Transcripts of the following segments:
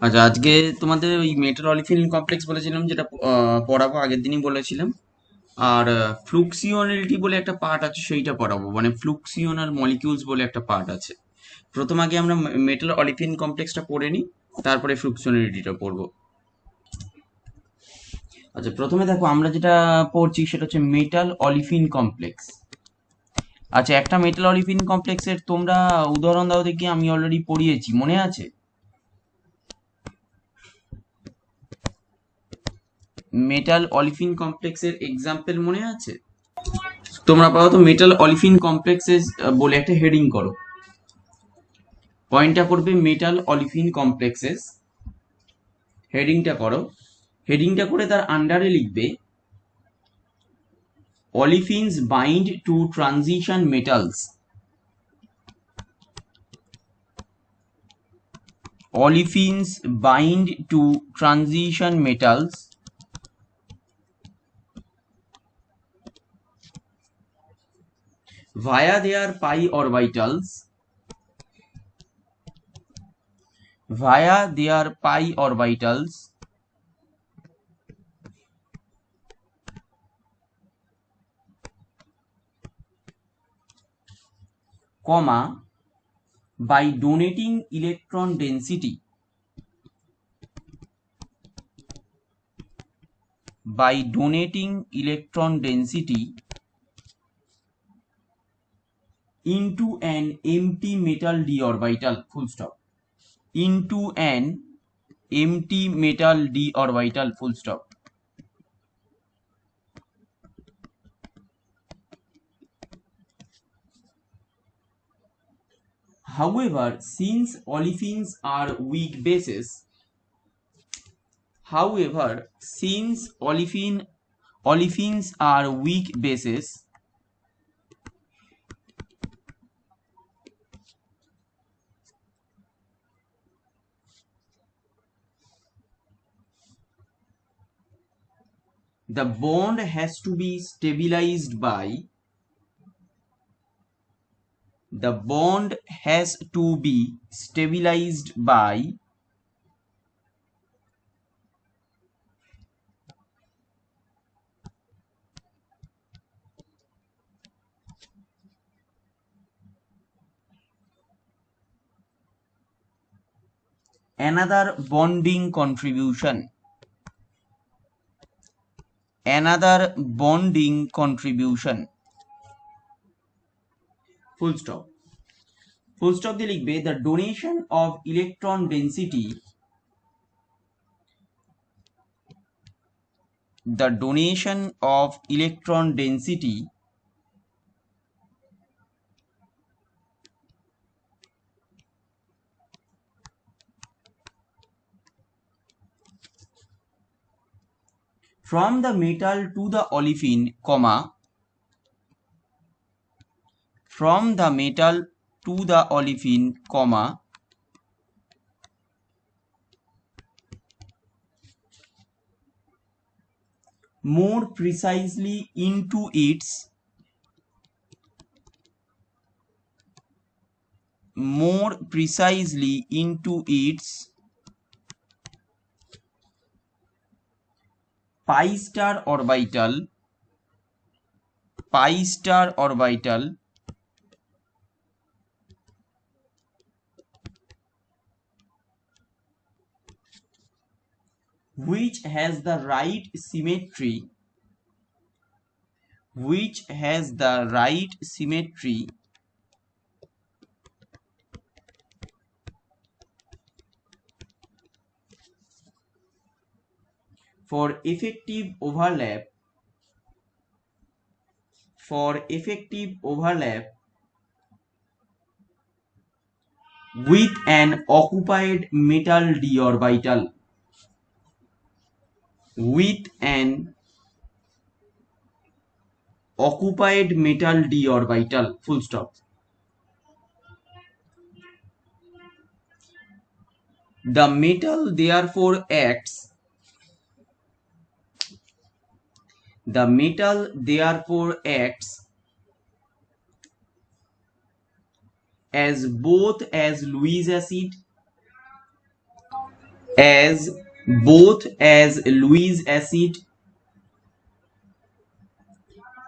আচ্ছা, আজকে তোমাদের ওই মেটাল অলিফিন কমপ্লেক্স বলেছিলাম, যেটা পড়াবো, আগের দিনই বলেছিলাম। আর ফ্লুক্সিওনালিটি বলে একটা পার্ট আছে, সেইটা পড়াবো। মানে ফ্লুক্সিওনাল মলিকিউলস বলে একটা পার্ট আছে। প্রথম আগে আমরা মেটাল অলিফিন কমপ্লেক্সটা পড়ে নিই, তারপরে ফ্লুক্সিওনালিটিটা পড়বো। আচ্ছা, প্রথমে দেখো আমরা যেটা পড়ছি সেটা হচ্ছে মেটাল অলিফিন কমপ্লেক্স। আচ্ছা, একটা মেটাল অলিফিন কমপ্লেক্সের তোমরা উদাহরণ দাও দেখি, আমি অলরেডি পড়িয়েছি, মনে আছে? মেটাল অলিফিন কমপ্লেক্সের এক্সাম্পল মনে আছে? তোমরা আপাতত মেটাল অলিফিন কমপ্লেক্সেস বলে একটা হেডিং করো। পয়েন্টটা করবে মেটাল অলিফিন কমপ্লেক্সেস, হেডিংটা করো। হেডিংটা করে তার আন্ডারে লিখবে olefins bind to transition metals. Olefins bind to transition metals via their pi orbitals, comma, by donating electron density into an empty metal d orbital, full stop, into an empty metal d orbital, full stop. However, since olefins are weak bases, olefins are weak bases, the bond has to be stabilized by another bonding contribution, full stop. Full stop দিয়ে লিখবে the donation of electron density, from the metal to the olefin, comma, more precisely into its pi star orbital, which has the right symmetry for effective overlap with an occupied metal d orbital, full stop. the metal therefore acts the metal therefore acts as both as Lewis acid as Lewis acid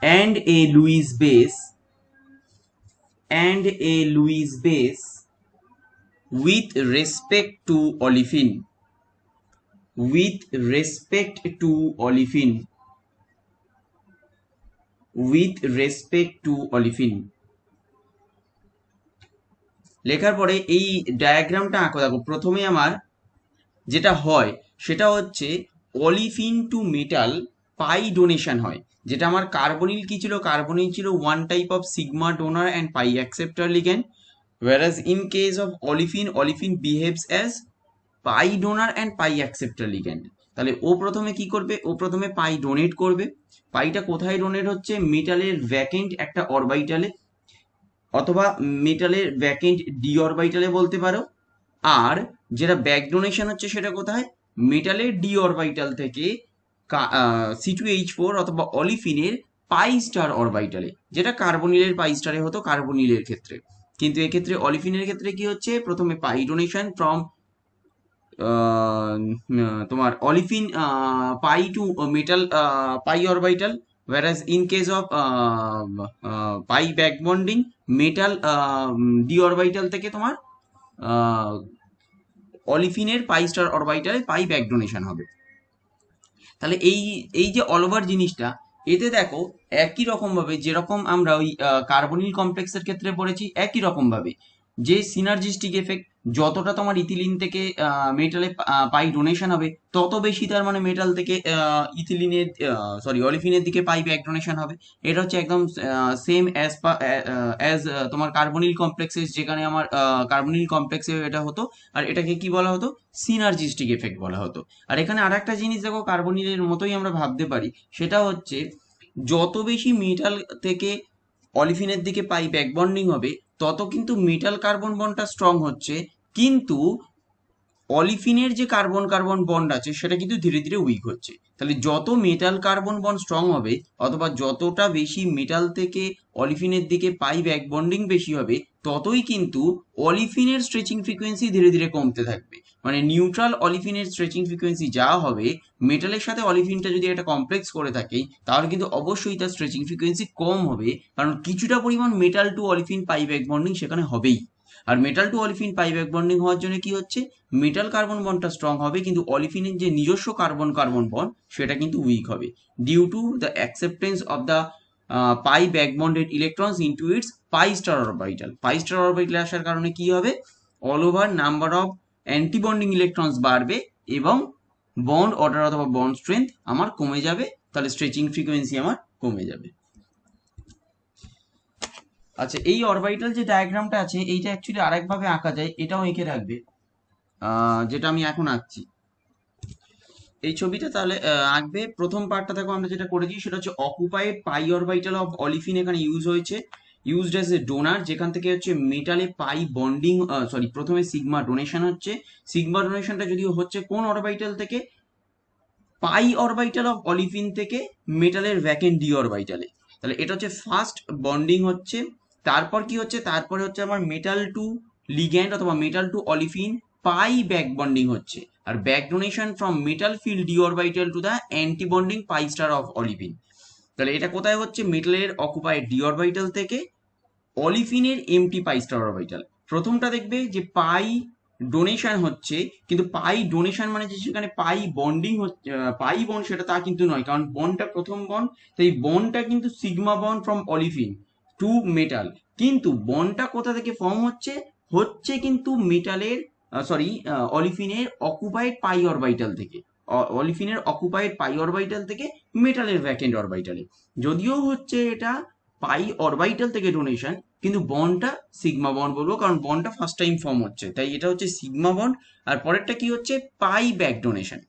and a Lewis base with respect to olefin with respect to olefin লেখার পরে এই ডায়াগ্রামটা আঁকো। দেখো প্রথমে আমার যেটা হয় সেটা হচ্ছে olefin to metal pi donation হয়, যেটা আমার কার্বনিল কি ছিল, কার্বনিল ছিল one type of sigma donor and pi acceptor ligand, whereas in case of olefin behaves as pi donor and pi acceptor ligand. তাহলে ও প্রথমে কি করবে, ও প্রথমে পাই ডোনেট করবে। পাইটা কোথায় ডোনেট হচ্ছে, মেটালের ভ্যাকেন্ট একটা অরবাইটালে অথবা মেটালের ভ্যাকেন্ট ডি অরবাইটালে বলতে পারো। আর যেটা ব্যাক ডোনেশন হচ্ছে সেটা কোথায়, মেটালের ডি অরবাইটাল থেকে C2H4 অথবা অলিফিনের পাই স্টার অরবাইটালে, যেটা কার্বনিলের পাই স্টারে হতো কার্বনিলের ক্ষেত্রে। কিন্তু এক্ষেত্রে অলিফিনের ক্ষেত্রে কি হচ্ছে, প্রথমে পাই ডোনেশন ফ্রম তোমার olefin pi to metal pi orbital, whereas in case of pi back bonding metal d orbital থেকে তোমার অলিফিনের পাই স্টার অরবাইটালে পাই ব্যাক ডোনেশন হবে। তাহলে এই এই যে অল ওভার জিনিসটা, এতে দেখো একই রকম ভাবে যেরকম আমরা ওই কার্বনিল কমপ্লেক্সের ক্ষেত্রে পড়েছি, একই রকম ভাবে যে সিনার্জিস্টিক এফেক্ট, যতটা তোমার ইথিলিন থেকে মেটালে পাই ডোনেশন হবে তত বেশি তার মানে মেটাল থেকে ইথিলিনের অলিফিনের দিকে পাই ব্যাক ডোনেশন হবে। এটা হচ্ছে একদম সেম অ্যাজ তোমার কার্বনিল কমপ্লেক্সে, যেখানে আমার কার্বনিল কমপ্লেক্সে এটা হতো, আর এটাকে কি বলা হতো, সিনার্জিস্টিক এফেক্ট বলা হতো। আর এখানে আর একটা জিনিস দেখো কার্বনিলের মতোই আমরা ভাবতে পারি, সেটা হচ্ছে যত বেশি মেটাল থেকে অলিফিনের দিকে পাই ব্যাক বন্ডিং হবে তত কিন্তু মেটাল কার্বন বন্ডটা স্ট্রং হচ্ছে, কিন্তু অলিফিনের যে কার্বন কার্বন বন্ড আছে সেটা কিন্তু ধীরে ধীরে উইক হচ্ছে। তাহলে যত মেটাল কার্বন বন্ড স্ট্রং হবে অথবা যতটা বেশি মেটাল থেকে অলিফিনের দিকে পাই ব্যাক বন্ডিং বেশি হবে, ততই কিন্তু অলিফিনের স্ট্রেচিং ফ্রিকোয়েন্সি ধীরে ধীরে কমতে থাকবে। মানে নিউট্রাল অলিফিনের স্ট্রেচিং ফ্রিকোয়েন্সি যা হবে, মেটালের সাথে অলিফিনটা যদি একটা কমপ্লেক্স করে থাকে তাহলে কিন্তু অবশ্যই তার স্ট্রেচিং ফ্রিকোয়েন্সি কম হবে, কারণ কিছুটা পরিমাণ metal to olefin pi back bonding সেখানে হবেই। আর metal to olefin pi back bonding হওয়ার জন্য কি হচ্ছে, মেটাল কার্বন বন্ডটা স্ট্রং হবে কিন্তু অলিফিনের যে নিজস্ব কার্বন কার্বন বন্ড সেটা কিন্তু উইক হবে, due to the acceptance of the pi back bonded electrons into its pi star orbital. Pi star অরবিটালে আসার কারণে কি হবে, all over number of anti bonding electrons বাড়বে এবং বন্ড অর্ডার অথবা বন্ড স্ট্রেংথ আমার কমে যাবে, তাহলে স্ট্রেচিং ফ্রিকোয়েন্সি আমার কমে যাবে। আচ্ছা, এই অরবিটাল যে ডায়াগ্রামটা আছে এইটা অ্যাকচুয়ালি আরেকভাবে আঁকা যায়, এটাও এঁকে রাখবে, যেটা আমি এখন আঁকছি এই ছবিটা। তাহলে আঁকবে প্রথম পার্টটা দেখো, আমরা যেটা করেছি সেটা হচ্ছে occupied pi orbital of olefin এখানে ইউজ হয়েছে, ইউজড অ্যাজ এ ডোনার, যেখান থেকে হচ্ছে মেটালে পাই বন্ডিং প্রথমে সিগমা ডোনেশন হচ্ছে। সিগমা ডোনেশনটা যদিও হচ্ছে কোন অরবিটাল থেকে, পাই অরবিটাল অফ অলিফিন থেকে মেটালের ভ্যাকেন্ট ডি অরবিটালে। তাহলে এটা হচ্ছে ফার্স্ট বন্ডিং হচ্ছে। তারপর কি হচ্ছে, তারপরে হচ্ছে আমার মেটাল টু লিগ্যান্ড অথবা metal to olefin pi back bonding হচ্ছে, আর back donation from metal filled d orbital to the anti bonding pi star of olefin. তাহলে এটা কোথায় হচ্ছে, মেটালের অকুপাইড ডি অরবিটাল থেকে অলিফিনের এমটি পাই স্টার অরবিটাল। প্রথমটা দেখবে যে পাই ডোনেশন হচ্ছে, কিন্তু পাই ডোনেশন মানে যে সেখানে পাই বন্ডিং হচ্ছে, পাই বন্ড সেটা তা কিন্তু নয়, কারণ বন্ডটা প্রথম বন্ড, তো এই বন্ডটা কিন্তু sigma bond from olefin to metal, কিন্তু বন্ডটা কোথা থেকে ফর্ম হচ্ছে, হচ্ছে কিন্তু মেটালের অলিফিনের অকুপাইড পাই অরবিটাল থেকে, অলিফিনের অকুপাইড পাই অরবিটাল থেকে মেটালের ভ্যাকেন্ট অরবিটালে। যদিও হচ্ছে এটা পাই অরবিটাল থেকে ডোনেশন, কিন্তু বন্ডটা সিগমা বন্ড বলবো, কারণ বন্ডটা ফার্স্ট টাইম ফর্ম হচ্ছে, তাই এটা হচ্ছে সিগমা বন্ড। আর পরেরটা কি হচ্ছে, পাই ব্যাক ডোনেশন।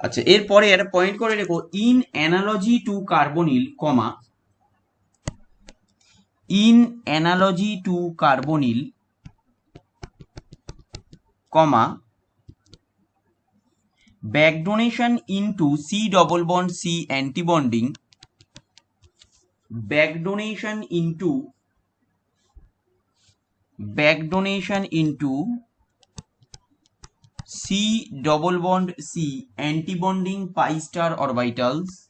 আচ্ছা, এরপরে একটা পয়েন্ট করে রেখো, in analogy to carbonyl comma, in analogy to carbonyl comma back donation into C double bond C antibonding, back donation into C double bond C antibonding pi star orbitals,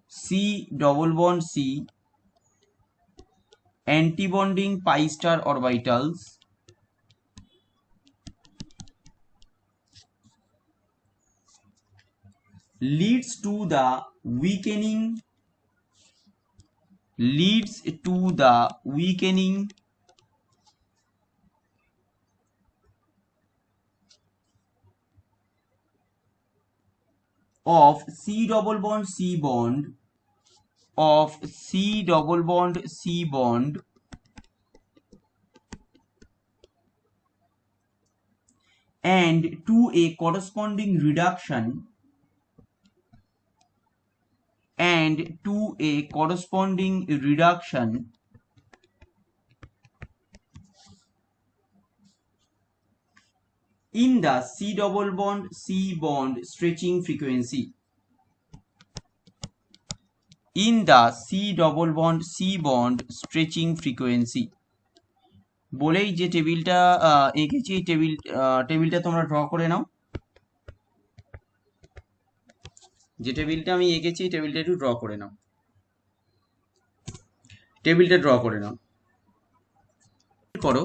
C double bond C antibonding pi star orbitals leads to the weakening of C double bond C bond and to a corresponding reduction in the C double bond C bond stretching frequency, বলেই যে টেবিলটা এঁকেছি এই টেবিলটা তোমরা draw করে নাও। যে টেবিলটা আমি এঁকেছি এই টেবিলটা একটু ড্র করে নাও। করো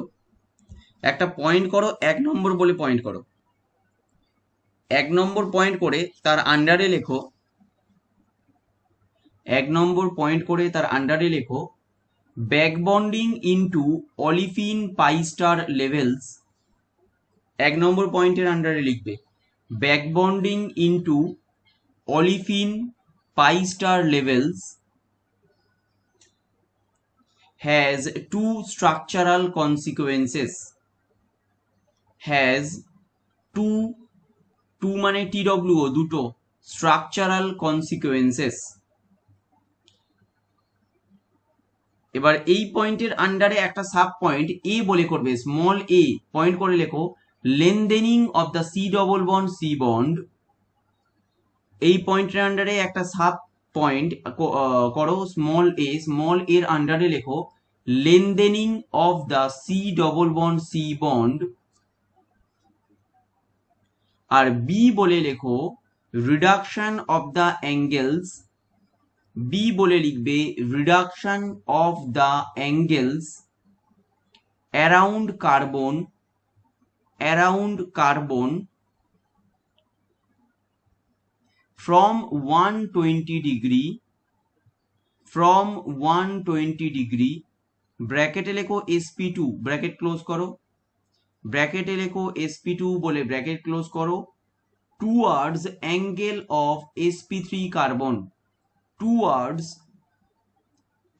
একটা পয়েন্ট করো, 1 নম্বর বলে পয়েন্ট করো। 1 নম্বর পয়েন্ট করে তার আন্ডারে লেখো 1 নম্বর পয়েন্ট করে তার আন্ডারে লেখো ব্যাক বন্ডিং ইনটু অলিফিন পাই স্টার লেভেলস। 1 নম্বর পয়েন্টের আন্ডারে লিখবে back bonding into olefin pi star levels has two structural consequences, মানে TWO দুটো structural consequences। এবার এই পয়েন্টের আন্ডারে একটা সাব পয়েন্ট এ বলে করবে, স্মল এ পয়েন্ট করে লেখো lengthening of the C double bond C bond. এই পয়েন্টের আন্ডারে একটা সাব পয়েন্ট করো স্মল এর আন্ডারে লেখো lengthening of the C double bond C bond, আর বি বলে লেখো reduction of the angles. B বলে লিখবে reduction of the angles around carbon from 120 degree ব্র্যাকেটে লেখো sp2, ব্র্যাকেট ক্লোজ করো, ব্র্যাকেটে লেখো sp2 বলে ব্র্যাকেট ক্লোজ করো, towards angle of sp3 carbon, towards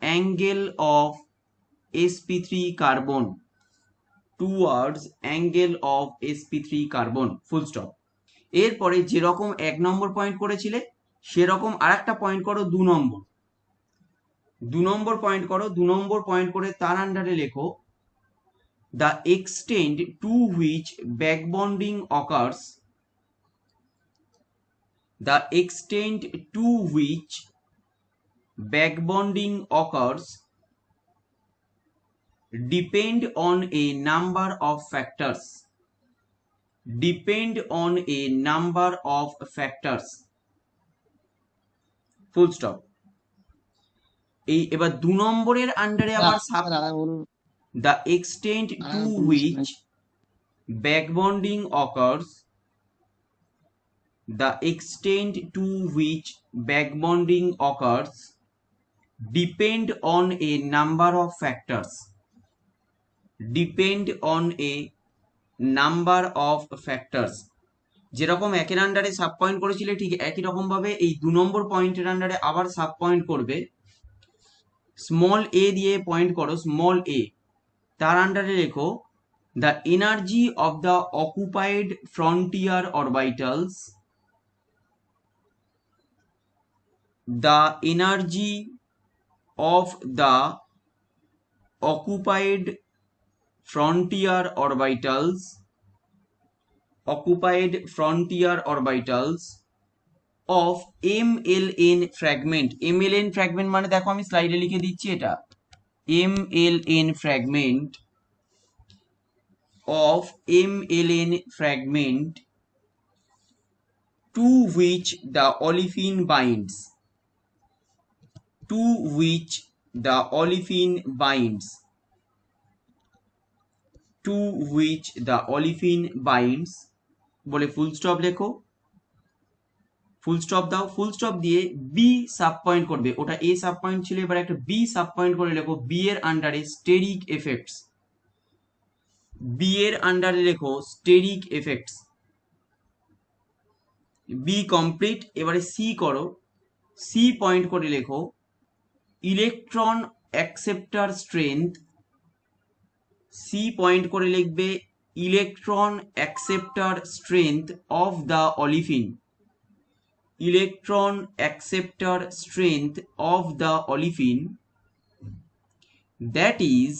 angle of sp3 carbon, towards angle of sp3 carbon, full stop। এরপরে যেরকম 1 নম্বর point করেছিলে সেরকম আরেকটা পয়েন্ট করো 2 নম্বর পয়েন্ট করো। 2 নম্বর পয়েন্ট করে তার আন্ডারে লেখো the extent to which back bonding occurs, the extent to which back bonding occurs depend on a number of factors, full stop. এই এবার 2 নম্বরের আন্ডারে আবার the extent to which back bonding occurs, the extent to which back bonding occurs depend on a number of factors, যেরকম একের আন্ডারে sub point করেছিলে ঠিক একই রকম ভাবে এই 2 নম্বর পয়েন্টের আন্ডারে আবার সাব পয়েন্ট করবে। স্মল এ দিয়ে পয়েন্ট করো, স্মল এ, তার আন্ডারে লেখো the energy of the occupied frontier orbitals, the energy of the occupied frontier orbitals of MLN fragment. MLN fragment মানে দেখো আমি স্লাইডে লিখে দিচ্ছি এটা, MLN fragment of MLN fragment to which the olefin binds, to which the olefin binds, to which the olefin binds বলে full stop লেখো, full stop দাও, ফুল স্টপ দিয়ে বি সাব পয়েন্ট করবে, ওটা এ সাব পয়েন্ট ছিল, এবার একটা B sub point করে লেখো, বি এর আন্ডারে স্টেরিক এফেক্টস, বি এর আন্ডারে লেখো স্টেরিক এফেক্টস, বি কমপ্লিট। এবারে সি করো, সি পয়েন্ট করে লেখো electron acceptor strength, C point করে লিখবে electron acceptor strength of the olefin, electron acceptor strength of the olefin, that is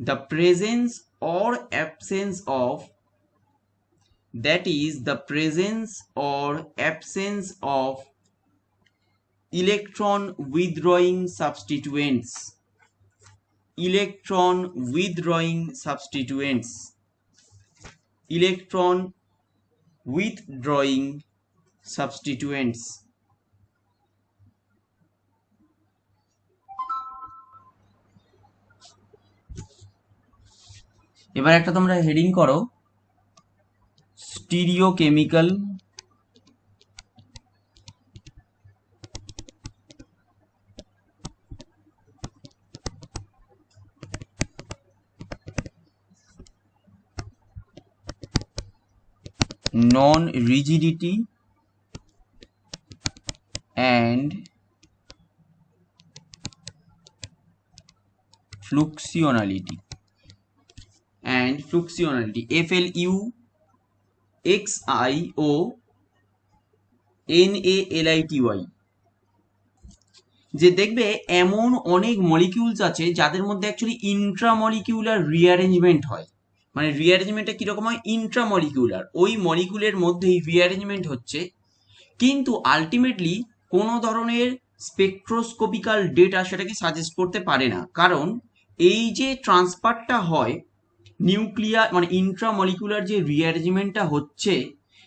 the presence or absence of, that is the presence or absence of electron withdrawing substituents, electron withdrawing substituents, electron withdrawing substituents। এবার একটা তোমরা heading করো স্টিরিওকেমিক্যাল non-rigidity and fluxionality, FLUXIONALITY। যে দেখবে এমন অনেক molecules আছে যাদের মধ্যে অ্যাকচুয়ালি ইন্ট্রামলিকিউলার রিঅ্যারেঞ্জমেন্ট হয়, মানে রিঅ্যারেঞ্জমেন্টটা কিরকম হয়, ইন্ট্রামলিকিউলার, ওই মলিকিউলের মধ্যেই রিঅ্যারেঞ্জমেন্ট হচ্ছে, কিন্তু আলটিমেটলি কোনো ধরনের স্পেকট্রোস্কোপিক্যাল ডেটা সেটাকে সাজেস্ট করতে পারে না, কারণ এই যে ট্রান্সফারটা হয় নিউক্লিয়ার মানে ইন্ট্রামলিকুলার যে রিঅ্যারেঞ্জমেন্টটা হচ্ছে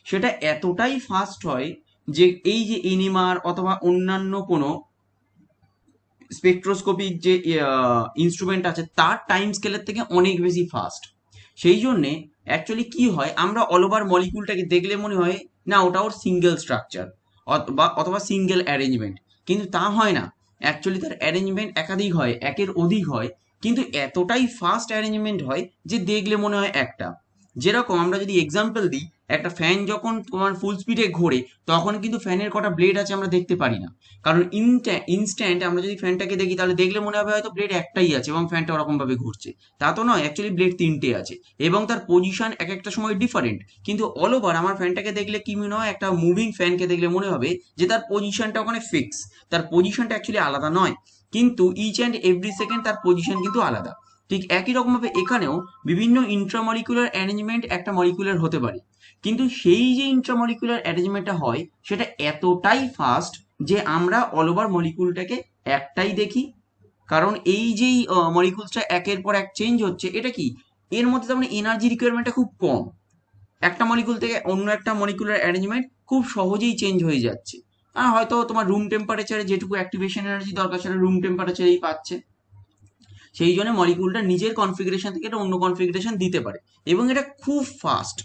সেটা এতটাই ফাস্ট হয় যে এই যে এনএমআর অথবা অন্যান্য কোনো স্পেকট্রোস্কোপিক যে ইনস্ট্রুমেন্ট আছে তার টাইম স্কেলের থেকে অনেক বেশি ফাস্ট। সেই জন্যে অ্যাকচুয়ালি কি হয়, আমরা অল ওভার মলিকুলটাকে দেখলে মনে হয় না ওটা ওর সিঙ্গেল স্ট্রাকচার অথবা সিঙ্গেল অ্যারেঞ্জমেন্ট, কিন্তু তা হয় না, অ্যাকচুয়ালি তার অ্যারেঞ্জমেন্ট একাধিক হয়, একের অধিক হয়, কিন্তু এতটাই ফাস্ট অ্যারেঞ্জমেন্ট হয় যে দেখলে মনে হয় একটা। যেরকম আমরা যদি এক্সাম্পল দিই, একটা ফ্যান যখন তোমার ফুল স্পিডে ঘোরে তখন কিন্তু ফ্যানের কটা ব্লেড আছে আমরা দেখতে পারি না, কারণ ইনস্ট্যান্ট আমরা যদি ফ্যানটাকে দেখি তাহলে দেখলে মনে হবে হয়তো ব্লেড একটাই আছে এবং ফ্যানটা ওরকম ভাবে ঘুরছে, তা তো নয়, অ্যাকচুয়ালি ব্লেড তিনটে আছে এবং তার পজিশন এক একটা সময় ডিফারেন্ট, কিন্তু অল ওভার আমার ফ্যানটাকে দেখলে কি মনে হয়, একটা মুভিং ফ্যানকে দেখলে মনে হবে যে তার পজিশনটা ওখানে ফিক্স, তার পজিশনটা অ্যাকচুয়ালি আলাদা নয়, কিন্তু ইচ অ্যান্ড এভরি সেকেন্ড তার পজিশন কিন্তু আলাদা। ঠিক একই রকমভাবে এখানেও বিভিন্ন ইন্ট্রামলিকুলার অ্যারেঞ্জমেন্ট একটা মলিকুলার হতে পারে, কিন্তু সেই যে ইন্ট্রামলিকুলার অ্যারেঞ্জমেন্টটা হয় সেটা এতটাই ফাস্ট যে আমরা অল ওভার মলিকুলটাকে একটাই দেখি, কারণ এই যেই মলিকুলসটা একের পর এক চেঞ্জ হচ্ছে, এটা কি এর মধ্যে তার মানে এনার্জি রিকোয়ারমেন্টটা খুব কম, একটা মলিকুল থেকে অন্য একটা মলিকুলার অ্যারেঞ্জমেন্ট খুব সহজেই চেঞ্জ হয়ে যাচ্ছে, আর হয়তো তোমার রুম টেম্পারেচারে যেটুকু অ্যাক্টিভেশন এনার্জি দরকার সেটা রুম টেম্পারেচারেই পাচ্ছে, সেই জন্য মলিকুলটা নিজের কনফিগারেশন থেকে এটা অন্য কনফিগারেশন দিতে পারে এবং এটা খুব ফাস্ট,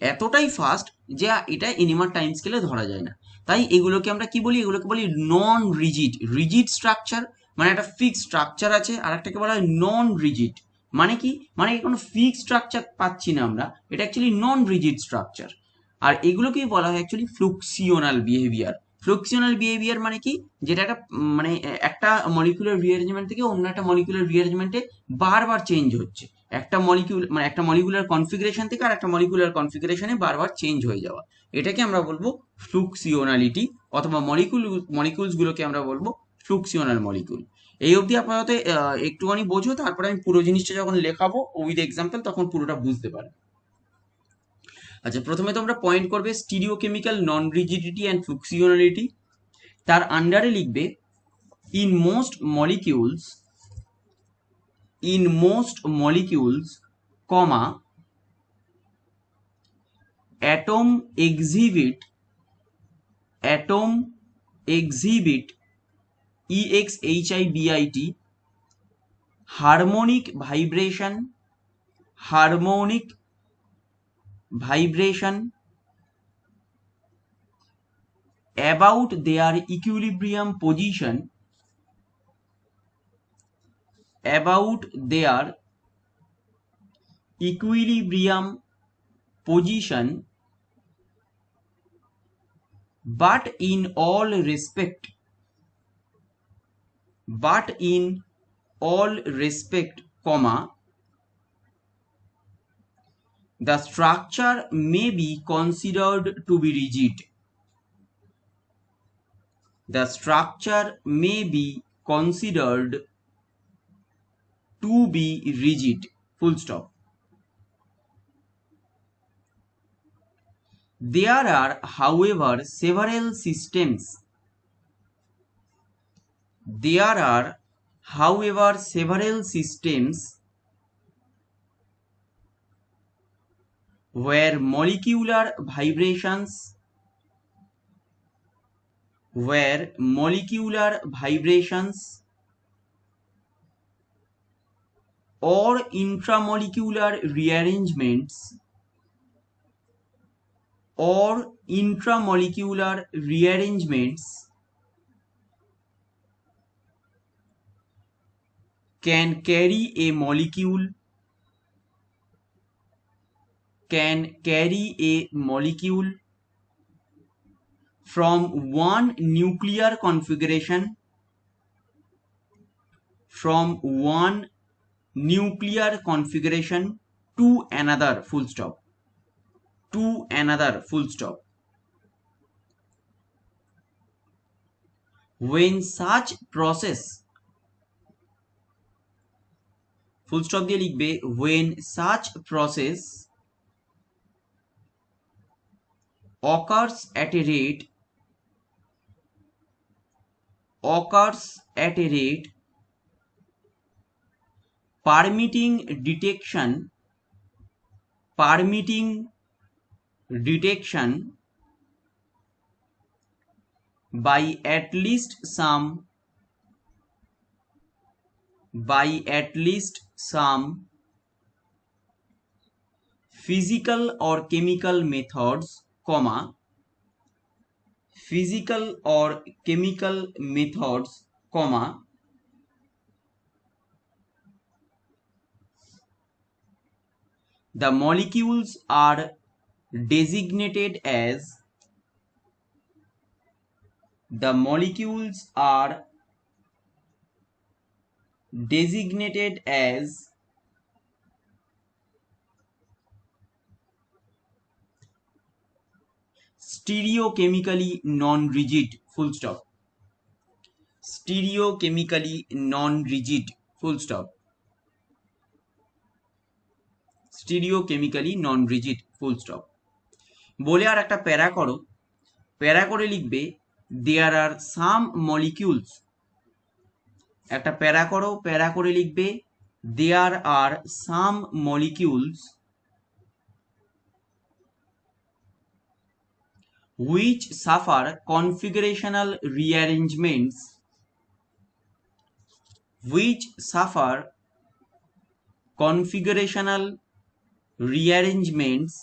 এতটাই ফাস্ট যে এটা এনিমার টাইম স্কেলে ধরা যায় না। তাই এগুলোকে আমরা কি বলি, এগুলোকে বলি নন রিজিড। রিজিড স্ট্রাকচার মানে একটা ফিক্সড স্ট্রাকচার আছে, আর একটাকে বলা হয় নন রিজিড, মানে কি, মানে কোনো ফিক্সড স্ট্রাকচার পাচ্ছি না আমরা, এটা অ্যাকচুয়ালি নন রিজিড স্ট্রাকচার। আর এগুলোকেই বলা হয় অ্যাকচুয়ালি ফ্লুক্সিওনাল বিহেভিয়ার। ফ্লুক্সিওনাল বিহেভিয়ার মানে কি, যেটা একটা মানে একটা মলিকুলার রিঅ্যারেঞ্জমেন্ট থেকে অন্য একটা মলিকুলার রিঅ্যারেঞ্জমেন্টে বারবার চেঞ্জ হচ্ছে, একটা মলিকিউল মানে একটা মলিকুলার কনফিগারেশন থেকে আর একটা মলিকুলার কনফিগারেশনে বারবার চেঞ্জ হয়ে যাওয়া, এটাকে আমরা বলবো ফ্লুক্সিওনালিটি, অথবা মলিকুলসগুলোকে আমরা বলবো ফ্লুক্সিওনাল মলিকুল। এই অবধি আপাতত একটুখানি বোঝো, তারপরে আমি পুরো জিনিসটা যখন লেখাবো উইথ এক্সাম্পল তখন পুরোটা বুঝতে পারবে। আচ্ছা, প্রথমে তোমরা পয়েন্ট করবে স্টিরিওকেমিক্যাল নন রিজিডিটি অ্যান্ড ফ্লুক্সিওনালিটি। তার আন্ডারে লিখবে in most molecules, comma atom exhibit EXHIBIT harmonic vibration about their equilibrium position but in all respect, comma, the structure may be considered to be rigid. The structure may be considered to be rigid. Full stop. There are, however, several systems where molecular vibrations or intramolecular rearrangements can carry a molecule from one nuclear configuration to another. Full stop. When such process, full stop দিয়ে লিখবে, when such process occurs at a rate permitting detection by at least some physical or chemical methods, comma, the molecules are designated as stereochemically non-rigid. Full stop. Stereochemically non-rigid. Full stop. Stereochemically non-rigid. Full stop. বলে আর একটা প্যারা করো, para করে লিখবে there are some molecules, একটা প্যারা করো, para করে লিখবে there are some molecules which suffer configurational rearrangements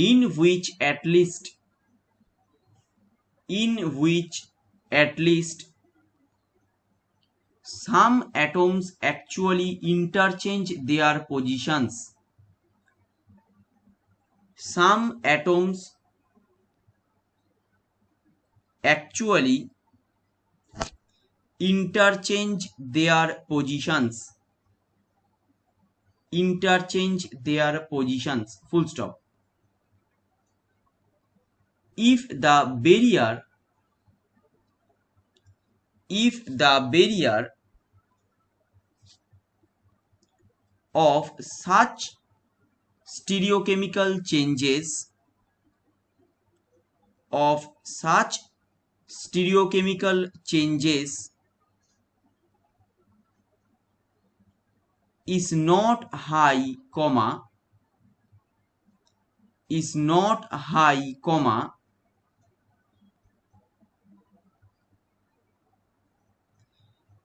in which at least some atoms actually interchange their positions. Some atoms actually interchange their positions. Full stop. If the barrier if the barrier of such stereochemical changes is not high,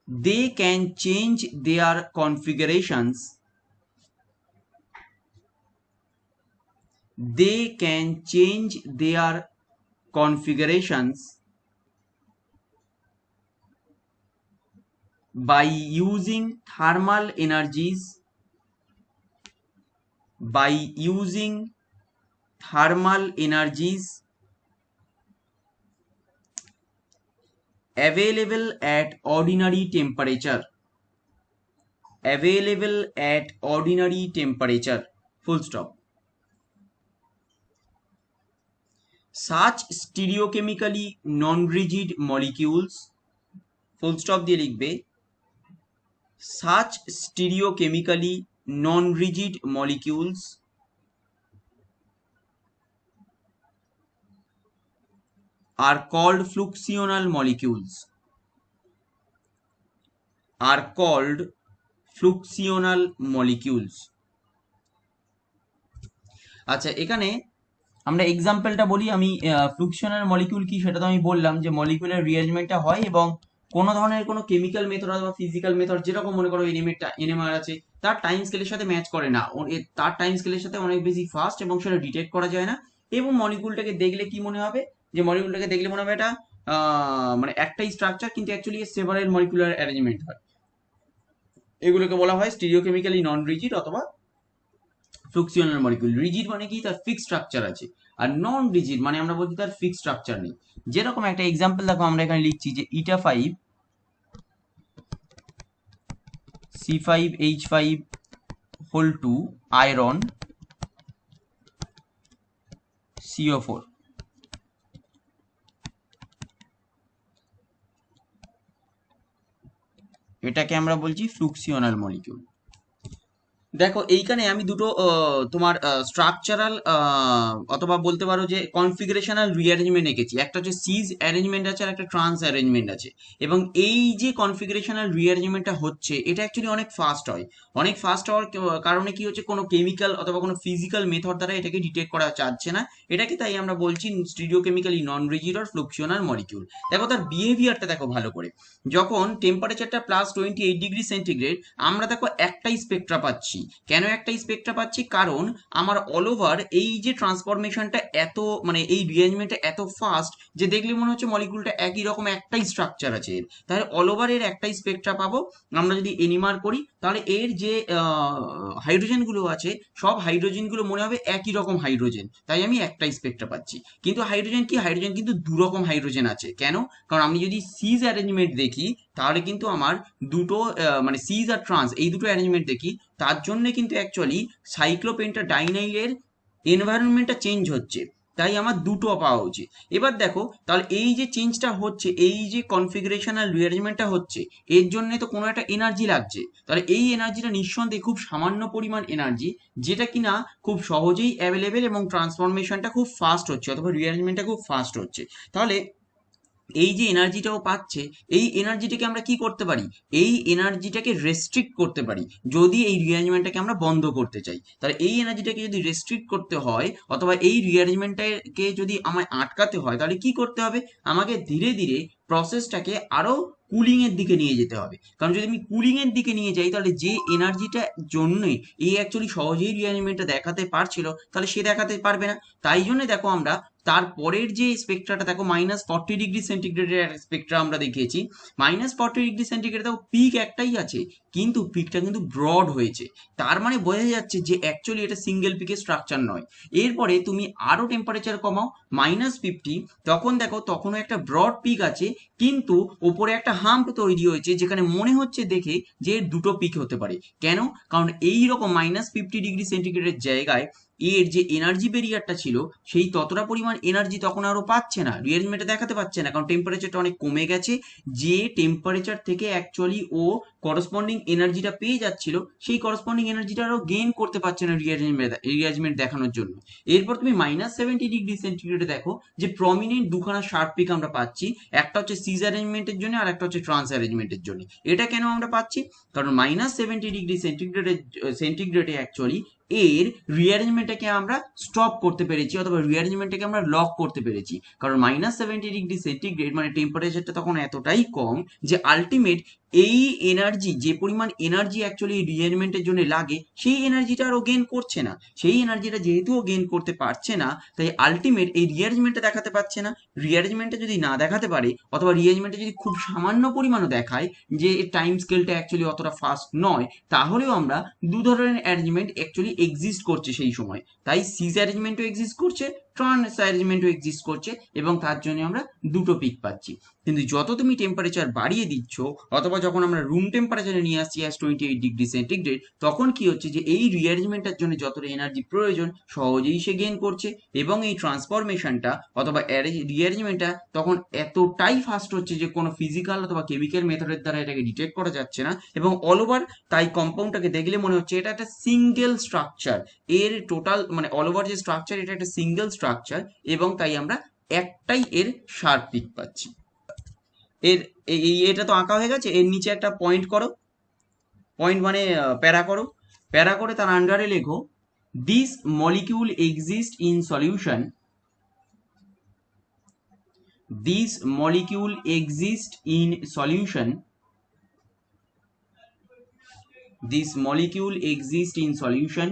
they can change their configurations by using thermal energies available at ordinary temperature, full stop. Such stereochemically non-rigid molecules, full stop দিয়ে লিখবে, such stereochemically non-rigid molecules are called fluxional molecules. আচ্ছা, এখানে আমরা এক্সাম্পলটা বলি। আমি ফ্লুকশনাল molecule কি সেটা তো আমি বললাম, যে মলিকিউলের রিয়ারেঞ্জমেন্টটা হয় এবং কোনো ধরনের কোনো কেমিক্যাল মেথড অথবা ফিজিক্যাল মেথড, যেরকম মনে করো এনএমআর আছে, তার টাইম স্কেলের সাথে ম্যাচ করে না, তার টাইম স্কেলের সাথে অনেক বেশি ফাস্ট, এবং সেটা ডিটেক্ট করা যায় না। এবং মলিকিউলটাকে দেখলে কি মনে হবে, এটা মানে একটাই স্ট্রাকচার, কিন্তু অ্যাকচুয়ালি সেভারাল মলিকুলার অ্যারেঞ্জমেন্ট হয়। এগুলোকে বলা হয় স্টিরিওকেমিক্যালি নন রিজিড অথবা ফ্লুকসিওনাল মলিকিউল। রিজিড মানে কি, তার ফিক্সড স্ট্রাকচার আছে, আর নন রিজিড মানে আমরা বলছি তার ফিক্সড স্ট্রাকচার নেই। যেরকম একটা এক্সাম্পল দেখো, আমরা এখানে লিখছি যে ইটা 5 C5H5 হোল 2 আয়রন CO4। এটাকে আমরা বলছি ফ্লুকসিওনাল মলিকিউল। দেখো এইখানে আমি দুটো তোমার স্ট্রাকচারাল অথবা বলতে পারো যে কনফিগারেশনাল রিঅ্যারেঞ্জমেন্ট এঁকেছি। একটা হচ্ছে সিজ অ্যারেঞ্জমেন্ট আছে আর একটা ট্রান্স অ্যারেঞ্জমেন্ট আছে। এবং এই যে কনফিগারেশনাল রিঅ্যারেঞ্জমেন্টটা হচ্ছে, এটা অ্যাকচুয়ালি অনেক ফাস্ট হয়। অনেক ফাস্ট হওয়ার কারণে কি হচ্ছে, কোনো কেমিক্যাল অথবা কোনো ফিজিক্যাল মেথড দ্বারা এটাকে ডিটেক্ট করা যাচ্ছে না। এটাকে তাই আমরা বলছি স্টিরিওকেমিক্যালি নন রিজিড অর ফ্লুকসিওনাল মলিকিউল। দেখো তার বিহেভিয়ারটা দেখো ভালো করে। যখন টেম্পারেচারটা +28°C, আমরা দেখো একটাই স্পেকট্রা পাচ্ছি। কেন একটাই স্পেকট্রা পাচ্ছি? কারণ আমার অল ওভার এই যে ট্রান্সফরমেশনটা এত, মানে এই রিঅ্যারেঞ্জমেন্টটা এত ফাস্ট যে দেখলে মনে হচ্ছে মলিকুলটা একই রকম একটাই স্ট্রাকচার আছে। তাহলে অল ওভার এর একটাই স্পেকট্রা পাবো। আমরা যদি এনিমার করি তাহলে এর যে হাইড্রোজেনগুলো আছে, সব হাইড্রোজেনগুলো মনে হবে একই রকম হাইড্রোজেন, তাই আমি একটাই স্পেকট্রা পাচ্ছি। কিন্তু হাইড্রোজেন কি, হাইড্রোজেন কিন্তু দুরকম হাইড্রোজেন আছে। কেন? কারণ আমি যদি সিজ অ্যারেঞ্জমেন্ট দেখি, তাহলে কিন্তু আমার দুটো মানে সিজ আর ট্রান্স এই দুটো অ্যারেঞ্জমেন্ট দেখি, তার জন্য কিন্তু অ্যাকচুয়ালি সাইক্লোপেন্টাডাইনাইলের এনভায়রনমেন্টটা চেঞ্জ হচ্ছে, তাই আমার দুটো পাওয়া উচিত। এবার দেখো তাহলে এই যে চেঞ্জটা হচ্ছে, এই যে কনফিগারেশনাল রিঅ্যারেঞ্জমেন্টটা হচ্ছে, এর জন্য তো কোনো একটা এনার্জি লাগছে। তাহলে এই এনার্জিটা নিঃসন্দেহে খুব সামান্য পরিমাণ এনার্জি, যেটা কিনা খুব সহজেই অ্যাভেলেবেল, এবং ট্রান্সফরমেশনটা খুব ফাস্ট হচ্ছে অথবা রিঅ্যারেঞ্জমেন্টটা খুব ফাস্ট হচ্ছে। তাহলে এই যে এনার্জিটাও পাচ্ছে, এই এনার্জিটাকে আমরা কি করতে পারি, এই এনার্জিটাকে রেস্ট্রিক্ট করতে পারি। যদি এই রিঅ্যারেঞ্জমেন্টটাকে আমরা বন্ধ করতে চাই, তাহলে এই এনার্জিটাকে যদি রেস্ট্রিক্ট করতে হয় অথবা এই রিঅ্যারেঞ্জমেন্টটাকে যদি আমায় আটকাতে হয়, তাহলে কি করতে হবে, আমাকে ধীরে ধীরে প্রসেসটাকে আরো কুলিং এর দিকে নিয়ে যেতে হবে। কারণ যদি আমি কুলিং এর দিকে নিয়ে যাই, তাহলে যে এনার্জিটা জন্যই এই অ্যাকচুয়ালি সহজেই রিঅ্যারেঞ্জমেন্টটা দেখাতে পারছিল, তাহলে সে দেখাতে পারবে না। তাই জন্য দেখো আমরা তারপরের যে স্পেকট্রাটা দেখো -40°C স্পেকট্রা আমরা দেখিয়েছি। -40°C দেখো পিক একটাই আছে, কিন্তু পিকটা কিন্তু ব্রড হয়েছে। তার মানে বোঝা যাচ্ছে যে অ্যাকচুয়ালি এটা সিঙ্গেল পিকের স্ট্রাকচার নয়। এরপরে তুমি আরো টেম্পারেচার কমাও -50, তখন দেখো তখনও একটা ব্রড পিক আছে, কিন্তু ওপরে একটা হাম্প তৈরি হয়েছে, যেখানে মনে হচ্ছে দেখে যে দুটো পিক হতে পারে। কেন? কারণ এই রকম -50°C জায়গায় এর যে এনার্জি ব্যারিয়ারটা ছিল সেই ততটা পরিমাণ এনার্জি তখন আরো পাচ্ছে না, রিয়ারেঞ্জমেন্টে দেখাতে পাচ্ছে না, কারণ টেম্পারেচারটা অনেক কমে গেছে। যে টেম্পারেচার থেকে অ্যাকচুয়ালি ও করসপন্ডিং এনার্জিটা পেয়ে যাচ্ছিল সেই করসপন্ডিং এনার্জিটা আরো গেইন করতে পারছে না রিয়ারেঞ্জমেন্ট দেখানোর জন্য। এরপর তুমি -70°C দেখো যে প্রমিনেন্ট দুখানা শার্প পিক আমরা পাচ্ছি, একটা হচ্ছে সিজ অ্যারেঞ্জমেন্টের জন্য আর একটা হচ্ছে ট্রান্স অ্যারেঞ্জমেন্টের জন্য। এটা কেন আমরা পাচ্ছি? কারণ -70°C অ্যাকচুয়ালি এর রিঅ্যারেঞ্জমেন্টটাকে আমরা স্টপ করতে পেরেছি অথবা রিঅ্যারেঞ্জমেন্টটাকে আমরা লক করতে পেরেছি। কারণ -70°C মানে টেম্পারেচারটা তখন এতটাই কম যে আলটিমেট এই এনার্জি, যে পরিমাণ এনার্জি অ্যাকচুয়ালি রিঅ্যারেঞ্জমেন্টের জন্য লাগে সেই এনার্জিটা আরও গেইন করছে না। সেই এনার্জিটা যেহেতু ও গেইন করতে পারছে না, তাই আলটিমেট এই রিঅ্যারেঞ্জমেন্টটা দেখাতে পারছে না। রিঅ্যারেঞ্জমেন্টটা যদি না দেখাতে পারে অথবা রিঅ্যারেঞ্জমেন্টটা যদি খুব সামান্য পরিমাণও দেখায় যে টাইম স্কেলটা অ্যাকচুয়ালি অতটা ফাস্ট নয়, তাহলেও আমরা দু ধরনের অ্যারেঞ্জমেন্ট অ্যাকচুয়ালি এক্সিস্ট করছে সেই সময়। তাই সিজ অ্যারেঞ্জমেন্টও এক্সিস্ট করছে, ট্রান্স অ্যারেঞ্জমেন্টও এক্সিস্ট করছে, এবং তার জন্য আমরা দুটো পিক পাচ্ছি। কিন্তু যত তুমি টেম্পারেচার বাড়িয়ে দিচ্ছ অথবা যখন আমরা রুম টেম্পারেচারে নিয়ে আসছি +28°C, তখন কি হচ্ছে যে এই রিঅ্যারেঞ্জমেন্টের জন্য যতটা এনার্জি প্রয়োজন সহজেই সে গেইন করছে, এবং এই ট্রান্সফরমেশনটা অথবা রিঅ্যারেঞ্জমেন্টটা তখন এতটাই ফাস্ট হচ্ছে যে কোনো ফিজিক্যাল অথবা কেমিক্যাল মেথডের দ্বারা এটাকে ডিটেক্ট করা যাচ্ছে না, এবং অল ওভার তাই কম্পাউন্ডটাকে দেখলে মনে হচ্ছে এটা একটা সিঙ্গেল স্ট্রাকচার। এর টোটাল মানে অল ওভার যে স্ট্রাকচার এটা একটা সিঙ্গেল স্ট্রাকচার, এবং তাই আমরা একটাই এর শার্প পিক পাচ্ছি। এর এটা তো আঁকা হয়ে গেছে, এর নিচে একটা পয়েন্ট করো, পয়েন্ট মানে প্যারা করো, প্যারা করে তার আন্ডারে লেখো this molecule exist in solution, this molecule exist in solution, this molecule exists in solution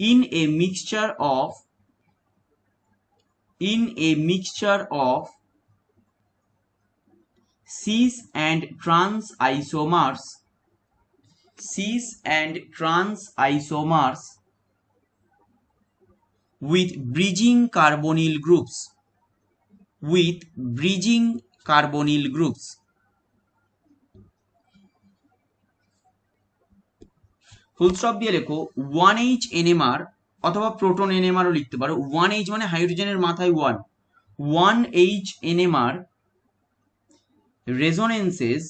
in a mixture of cis and trans isomers, with bridging carbonyl groups, full stop দিয়ে লেখো 1H NMR অথবা proton NMR ও লিখতে পারো। 1H মানে হাইড্রোজেনের মাথায় 1H NMR resonances,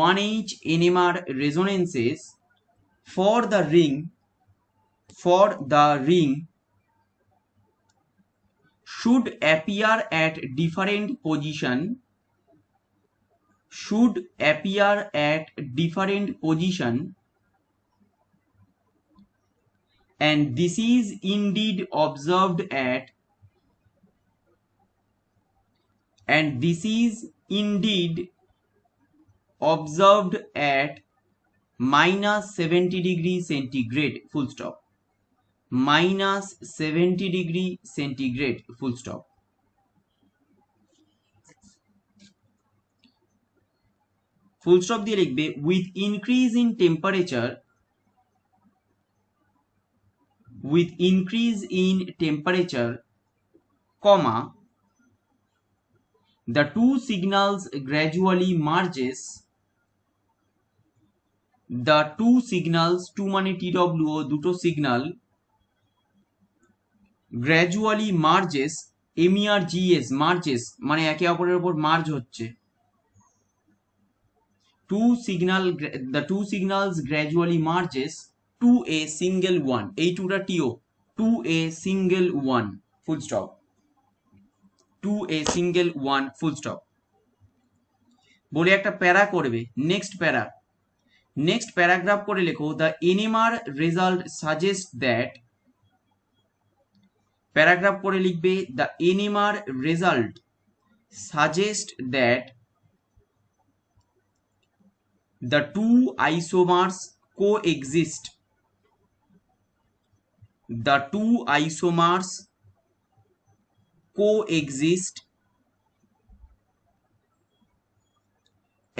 1H NMR resonances for the ring should appear at different position, and this is indeed observed at -70°C, full stop, -70°C, full stop. Full stop দিয়ে লিখবে with increase in temperature, comma, the two signals gradually merges, two মানে TWO দুটো signal, gradually merges, MERGES merges মানে একে অপরের উপর merge হচ্ছে, the two signals gradually merges to a single one, এই টুটা TO, to a single one, full stop, to a single one, full stop বলে একটা প্যারা করবে। নেক্সট প্যারাগ্রাফ করে লেখো the NMR result suggests that, paragraph করে লিখবে the NMR result suggests that the two isomers coexist,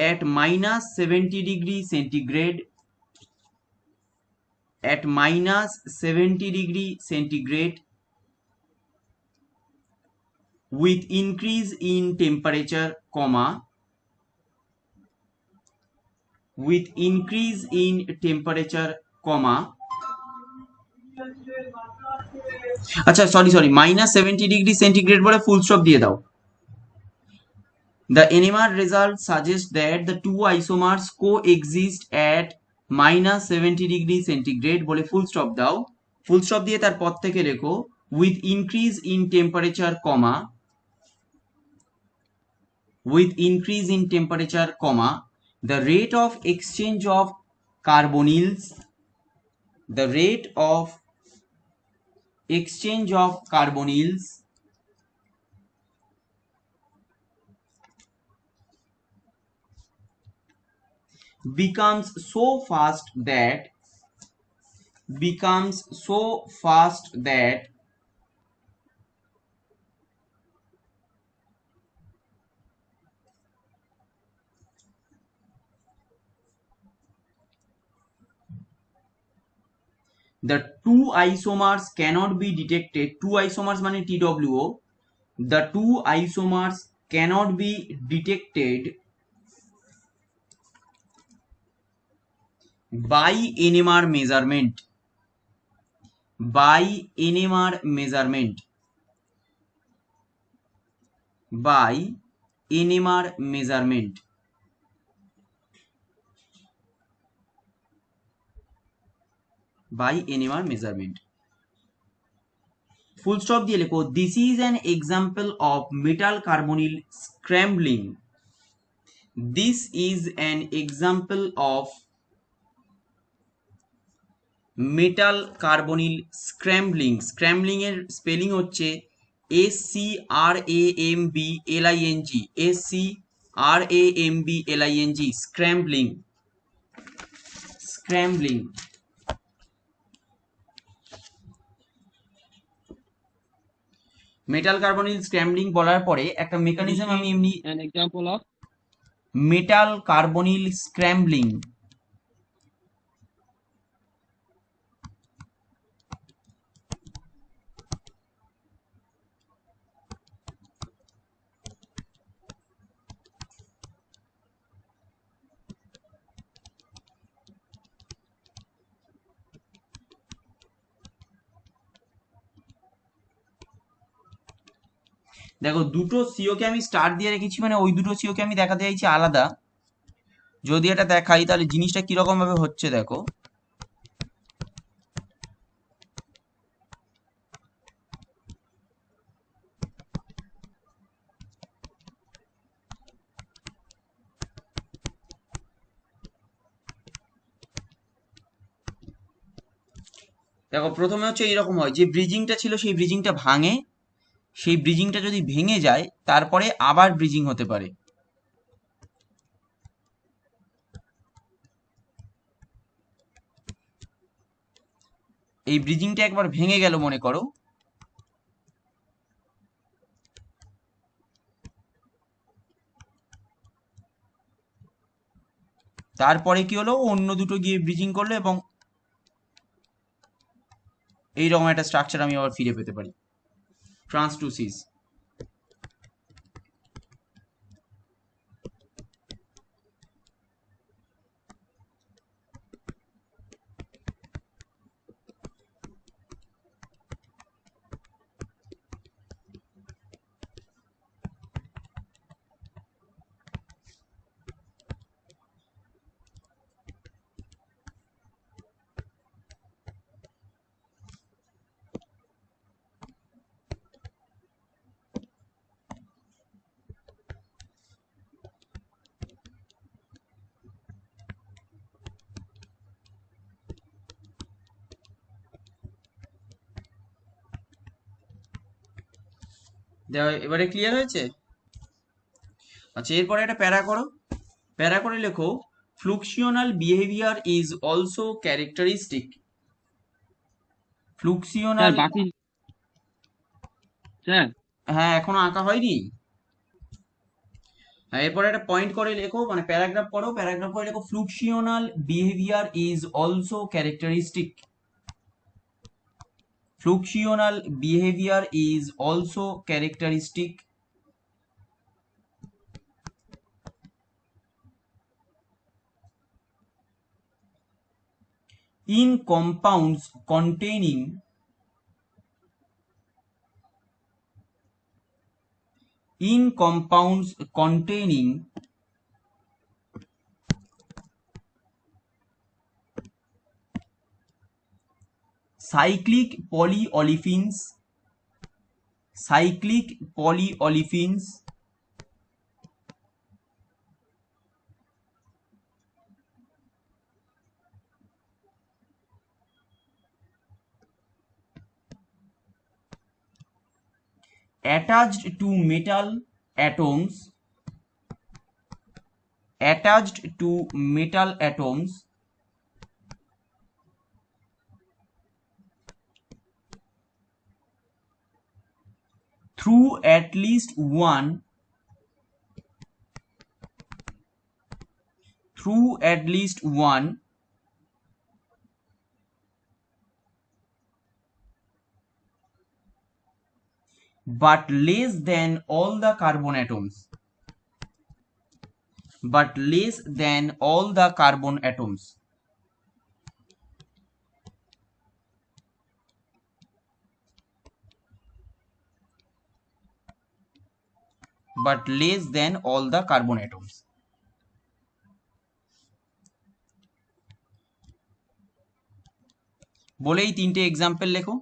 at -70°C, with increase in temperature, comma, আচ্ছা, sorry, -70°C বলে ফুল স্টপ দিয়ে দাও। The NMR result suggests that the two isomers coexist at -70°C বলে full stop দাও। Full stop দিয়ে তার পর থেকে লেখো with increase in temperature, the rate of exchange of carbonyls, the rate of exchange of carbonyls becomes so fast that the two isomers cannot be detected. Two isomers মানে TWO. The two isomers cannot be detected by NMR measurement. By NMR measurement. By NMR measurement. By NMR measurement. Full stop দিয়ে লেখো this is an example of metal carbonyl scrambling. This is an example of metal carbonyl scrambling. Scrambling এর spelling হচ্ছে SCRAMBLING, SCRAMBLING, scrambling. Scrambling metal carbonyl scrambling বলার পরে একটা mechanism আমি এমনি an example of metal carbonyl scrambling. দেখো দুটো সিওকে আমি স্টার দিয়ে রেখেছি, মানে ওই দুটো সিওকে আমি দেখাতে চাইছি আলাদা। যদি এটা দেখাই তাহলে জিনিসটা কিরকম ভাবে হচ্ছে দেখো। দেখো প্রথমে হচ্ছে এইরকম হয়, যে ব্রিজিংটা ছিল সেই ব্রিজিংটা ভাঙে, সেই ব্রিজিংটা যদি ভেঙে যায় তারপরে আবার ব্রিজিং হতে পারে। এই ব্রিজিংটা একবার ভেঙে গেল মনে করো, তারপরে কি হলো, অন্য দুটো গিয়ে ব্রিজিং করলো এবং এইরকম একটা স্ট্রাকচার আমি আবার ফিরে পেতে পারি, ট্রান্সটুসিস। এবারে ক্লিয়ার হয়েছে? আচ্ছা, এরপরে একটা প্যারা করো। প্যারা করে লেখো fluxional behaviour is also characteristic. Sir fluxional, বাকি স্যার হ্যাঁ এখনো আঁকা হয়নি। হ্যাঁ, এরপরে একটা পয়েন্ট করে লেখো, মানে প্যারাগ্রাফ করো, প্যারাগ্রাফ করে লেখো fluxional behaviour is also characteristic. Fluxional behavior is also characteristic. in compounds containing cyclic polyolefins attached to metal atoms through at least one but less than all the carbon atoms but less than all the carbon atoms but less than all the carbon atoms বলে এই তিনটে example লেখো।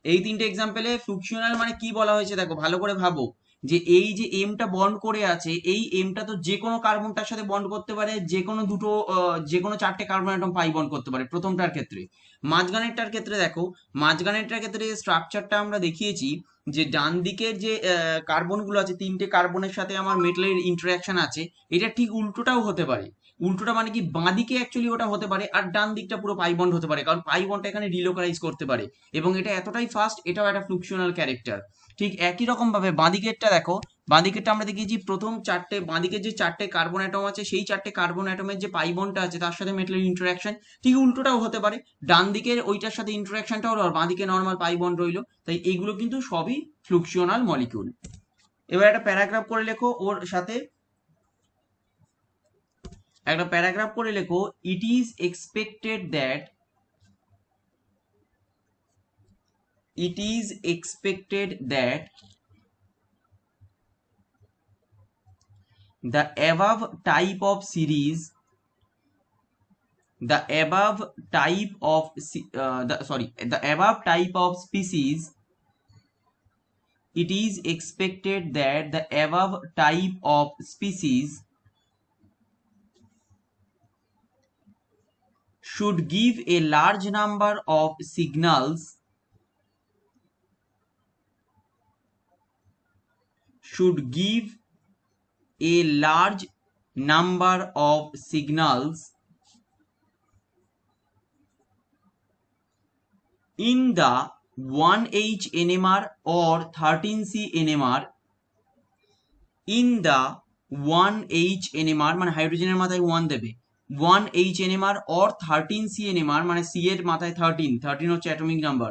এই তিনটে এক্সাম্পলে ফ্লুকচুয়াল মানে কি বলা হয়েছে দেখো ভালো করে ভাবো, যে এই যে এমটা বন্ড করে আছে, এই এমটা তো যে কোনো কার্বনটার সাথে বন্ড করতে পারে, যে কোনো দুটো যে কোনো চারটে কার্বন অ্যাটম পাই বন্ড করতে পারে প্রথমটার ক্ষেত্রে। মাঝখানেরটার ক্ষেত্রে দেখো, মাঝখানেরটার ক্ষেত্রে যে স্ট্রাকচারটা আমরা দেখিয়েছি, যে ডান দিকের যে কার্বনগুলো আছে, তিনটে কার্বনের সাথে আমার মেটালের ইন্টারাকশন আছে, এটা ঠিক উল্টোটাও হতে পারে। উল্টোটা মানে কি, বাঁ দিকে অ্যাকচুয়ালি ওটা হতে পারে, আর ডান দিকটা পুরো পাই বন্ড হতে পারে, কারণ পাই বন্ডটা এখানে রিলোকালাইজ করতে পারে, এবং এটা এতটাই ফাস্ট, এটাও একটা ফ্লুকচুয়াল ক্যারেক্টার। ঠিক একই রকম ভাবে বাঁদিকেরটা দেখো, বাঁদিকেরটা আমরা দেখিয়েছি প্রথম চারটে, বাঁদিকের যে চারটে কার্বন অ্যাটম আছে, সেই চারটে কার্বন অ্যাটমের যে পাই বন্ডটা আছে তার সাথে মেটালের ইন্টারাকশন, ঠিক উল্টোটাও হতে পারে, ডান দিকের ওইটার সাথে ইন্টারাকশনটা হলো আর বাঁদিকে নর্মাল পাই বন্ড রইলো, তাই এগুলো কিন্তু সবই ফ্লুকচুয়াল মলিকিউল। এবার একটা প্যারাগ্রাফ করে লেখো ওর সাথে, একটা প্যারাগ্রাফ করে লেখো, it is expected that it is expected that the above type of series the above type of the above type of species it is expected that the above type of species should give a large number of signals should give a large number of signals in the 1H NMR or 13C NMR in the 1H NMR মানে হাইড্রোজেনের মাথায় 1 দেবে, 1H NMR or 13C NMR মানে C এর মাথায় 13 হচ্ছে atomic number,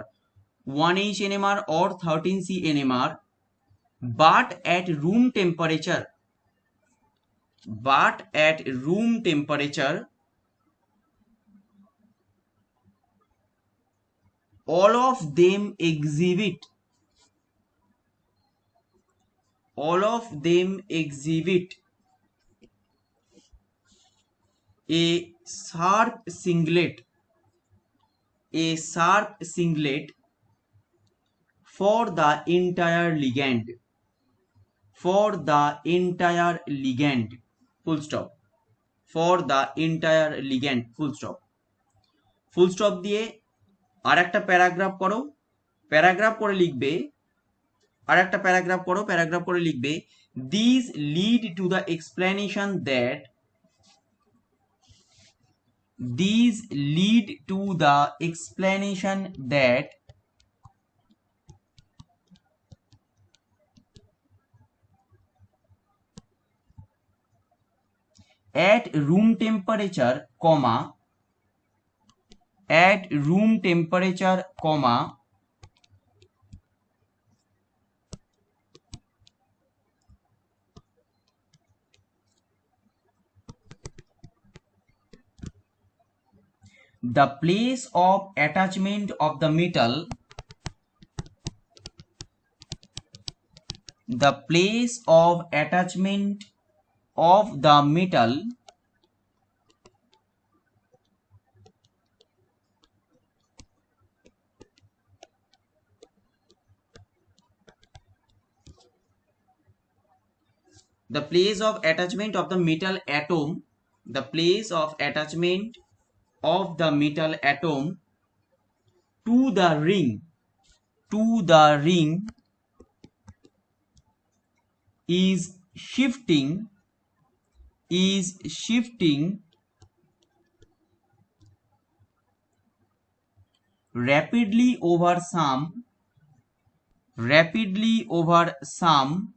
1H NMR or 13C NMR but at room temperature all of them exhibit a sharp singlet for the entire ligand full stop for the entire ligand full stop দিয়ে আর একটা paragraph করো, paragraph করে লিখবে, আর একটা paragraph করো, paragraph করে লিখবে, these lead to the explanation that at room temperature the place of attachment of the metal, the place of attachment of the metal the place of attachment of the metal atom, the place of attachment of the metal atom to the ring, to the ring is shifting, is shifting rapidly over some, rapidly over some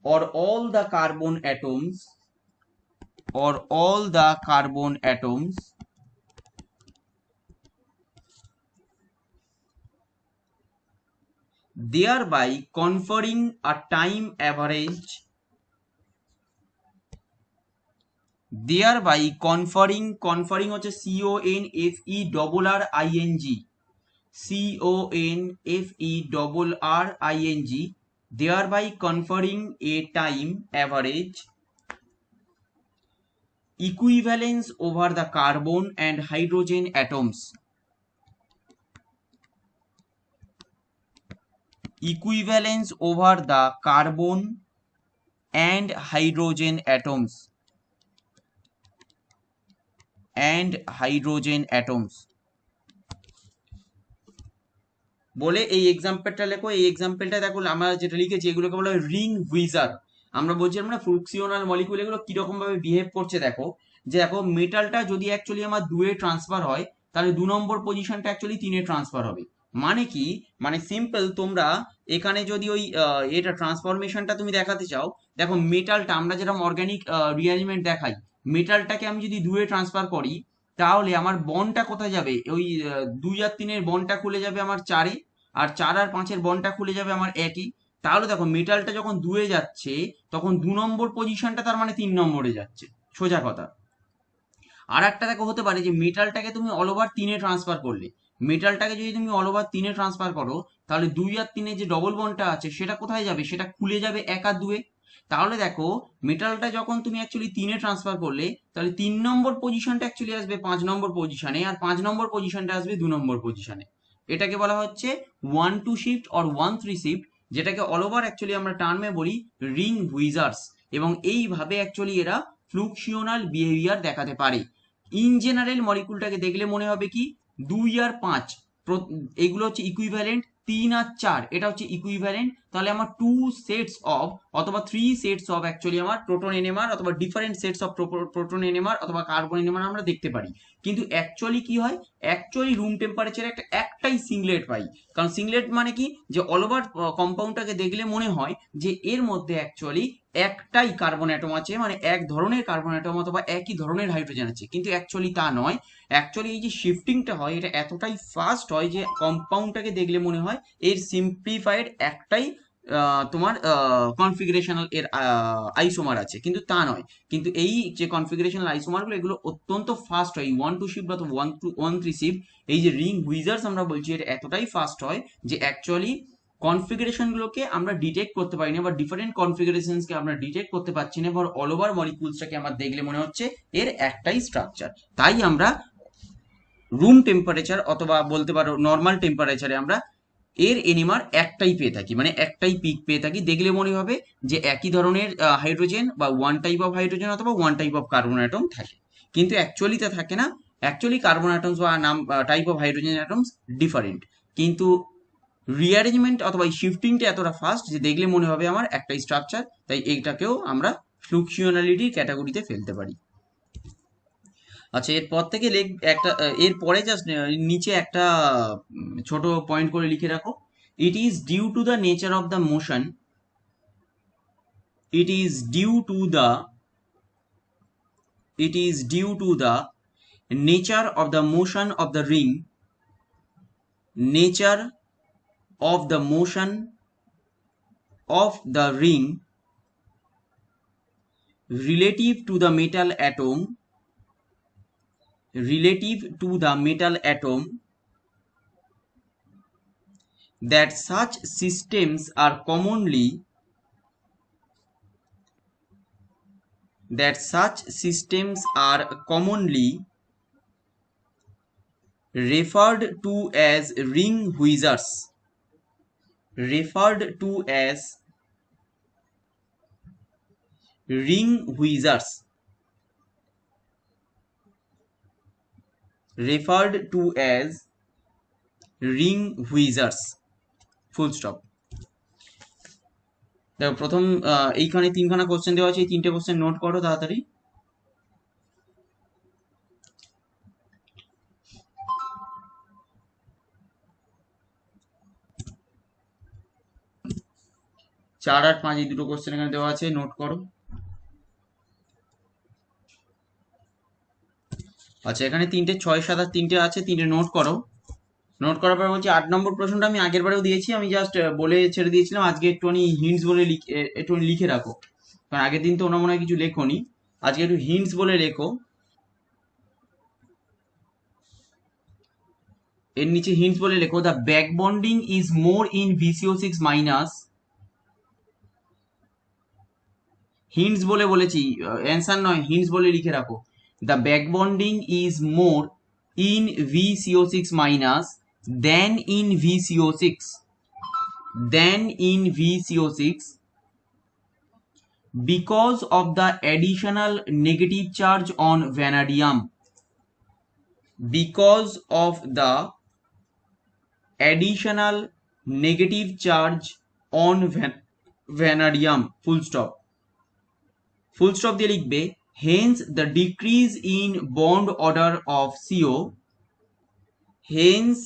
or all the carbon atoms, or all the carbon atoms thereby conferring a time average, thereby conferring, conferring হচ্ছে CONFERring, thereby conferring a time average equivalence over the carbon and hydrogen atoms, equivalence over the carbon and hydrogen atoms, and hydrogen atoms বলে এই এক্সাম্পলটা লেখো। এই এক্সাম্পলটা দেখো আমরা যেটা লিখেছি এগুলোকে বলা হয় রিং হুইজার। আমরা বলছিলাম না ফ্লুক্সিওনাল মলিকুল এগুলো কিরকম ভাবে বিহেভ করছে দেখো, যে দেখো মেটালটা যদি অ্যাকচুয়ালি আমার 2 এ ট্রান্সফার হয় তাহলে 2 নম্বর পজিশনটা অ্যাকচুয়ালি 3 এ ট্রান্সফার হবে। মানে কি, মানে সিম্পল, তোমরা এখানে যদি ওই এটা ট্রান্সফরমেশনটা তুমি দেখাতে চাও, দেখো মেটালটা আমরা যেরকম অর্গানিক রিঅ্যারেঞ্জমেন্ট দেখাই, মেটালটাকে আমি যদি 2 এ ট্রান্সফার করি তাহলে আমার বন্ডটা কোথায় যাবে, ওই 2 আর 3-এর বন্ডটা খুলে যাবে আমার 4-এ, আর 4 আর 5-এর বন্ডটা খুলে যাবে আমার 1-এ। তাহলে দেখো মেটালটা যখন 2-এ যাচ্ছে তখন 2 নম্বর পজিশনটা তার মানে 3 নম্বরে যাচ্ছে, সোজা কথা। আর একটা দেখো হতে পারে যে মেটালটাকে তুমি অল ওভার 3-এ ট্রান্সফার করলে, মেটালটাকে যদি তুমি অল ওভার 3-এ ট্রান্সফার করো তাহলে 2 আর 3-এর যে ডবল বন্ডটা আছে সেটা কোথায় যাবে, সেটা খুলে যাবে 1 আর 2-এ। তাহলে দেখো মেটালটা যখন তুমি অ্যাকচুয়ালি 3-এ ট্রান্সফার করলে তাহলে 3 নম্বর পজিশনটা অ্যাকচুয়ালি আসবে 5 নম্বর পজিশনে, আর 5 নম্বর পজিশনটা আসবে 2 নম্বর পজিশনে। এটাকে বলা হচ্ছে 1-2 শিফট অর 1-3 শিফট, যেটাকে অল ওভার অ্যাকচুয়ালি আমরা টার্মে বলি রিং হুইজার্স। এবং এইভাবে অ্যাকচুয়ালি এরা ফ্লুকসিওনাল বিহেভিয়ার দেখাতে পারে। ইন জেনারেল মলিকুলটাকে দেখলে মনে হবে কি 2 আর 5 এগুলো হচ্ছে ইকুইভ্যালেন্ট, 3 আর 4 এটা হচ্ছে ইকুইভ্যালেন্ট, তাহলে আমার 2 সেটস অফ অথবা 3 সেটস অফ অ্যাকচুয়ালি আমার প্রোটন এনএমআর অথবা different sets of proton NMR অথবা কার্বন এনএমআর আমরা দেখতে পারি। কিন্তু অ্যাকচুয়ালি কি হয়, অ্যাকচুয়ালি রুম টেম্পারেচারে একটাই সিংলেট পাই। কারণ সিংলেট মানে কি, যে অল ওভার কম্পাউন্ডটাকে দেখলে মনে হয় যে এর মধ্যে অ্যাকচুয়ালি একটাই কার্বন অ্যাটম আছে, মানে এক ধরনের কার্বন অ্যাটম অথবা একই ধরনের হাইড্রোজেন আছে, কিন্তু অ্যাকচুয়ালি তা নয়। অ্যাকচুয়ালি এই যে শিফটিংটা হয় এটা এতটাই ফাস্ট হয় যে কম্পাউন্ডটাকে দেখলে মনে হয় এর সিম্পলিফাইড একটাই তোমার কনফিগারেশনাল এর আইসোমার আছে, কিন্তু তা নয়। কিন্তু এই যে কনফিগারেশনাল আইসোমারগুলো এগুলো অত্যন্ত ফাস্ট হয়, 1-2 শিফট অথবা 1-3 শিফট। এই যে রিং হুইজার্স আমরা বলছি এটা এতটাই ফাস্ট হয় যে অ্যাকচুয়ালি কনফিগারেশনগুলোকে আমরা ডিটেক্ট করতে পারি না, বা ডিফারেন্ট কনফিগারেশনসকে আমরা ডিটেক্ট করতে পারছি না, এবার অল ওভার মলিকুলসটাকে আমরা দেখলে মনে হচ্ছে এর একটাই স্ট্রাকচার। তাই আমরা রুম টেম্পারেচার অথবা বলতে পারো নর্মাল টেম্পারেচারে আমরা এর এনিমার একটাই পেয়ে থাকি, মানে একটাই পিক পেয়ে থাকি, দেখলে মনে হবে যে একই ধরনের হাইড্রোজেন বা ওয়ান টাইপ অফ হাইড্রোজেন অথবা one type of carbon atom থাকে, কিন্তু অ্যাকচুয়ালি তা থাকে না। অ্যাকচুয়ালি কার্বন অ্যাটমস বা নাম type of hydrogen atoms different, কিন্তু রিঅ্যারেঞ্জমেন্ট অথবা শিফটিংটা এতটা ফাস্ট যে দেখলে মনে হবে আমার একটাই স্ট্রাকচার, তাই এইটাকেও আমরা ফ্লুকসিওনালিটির ক্যাটাগরিতে ফেলতে পারি। আচ্ছা, এরপর থেকে একটা এরপরে জাস্ট নিচে একটা ছোট পয়েন্ট করে লিখে রাখো, it is due to the nature of the motion, it is due to the, it is due to the nature of the motion of the ring, nature of the motion of the ring relative to the metal atom, relative to the metal atom, that such systems are commonly referred to as ring tweezers, referred to as ring tweezers, referred to as ring tweezers, full stop. দেখো প্রথম এইখানে তিনখানা question দেওয়া আছে, এই তিনটে question note করো তাড়াতাড়ি। চার আর পাঁচ এই দুটো কোশ্চেন এখানে দেওয়া আছে, নোট করো। আচ্ছা এখানে তিনটে 6, 7 আর তিনটে আছে, তিনটে নোট করো। নোট করার পর বলছি 8 নম্বর প্রশ্নটা আমি আগের বারেও দিয়েছি, আমি জাস্ট বলে ছেড়ে দিয়েছিলাম, আজকে একটুখানি হিন্টস বলে একটুখানি লিখে রাখো, কারণ আগের দিন তো ওনার মনে হয় কিছু লেখোনি, আজকে একটু হিন্টস বলে লেখো। এর নিচে হিন্টস বলে লেখো, the back bonding is more in VCO6 minus. Hints বলে বলেছি, অ্যান্সার নয়, হিন্টস বলে লিখে রাখো। The back bonding is more in VCO6 minus then in VCO6, then in VCO6 because of the additional negative charge on vanadium, because of the additional negative charge on vanadium, full stop, full stop দিয়ে লিখবে, hence the decrease in bond order of CO, hence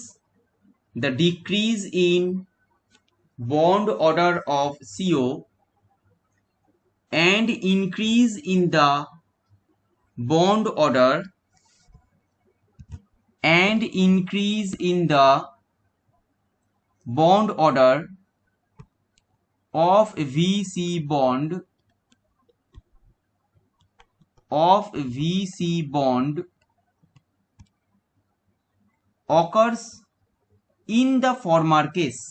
the decrease in bond order of CO and increase in the bond order and increase in the bond order of VC bond, of VC bond occurs in the former case,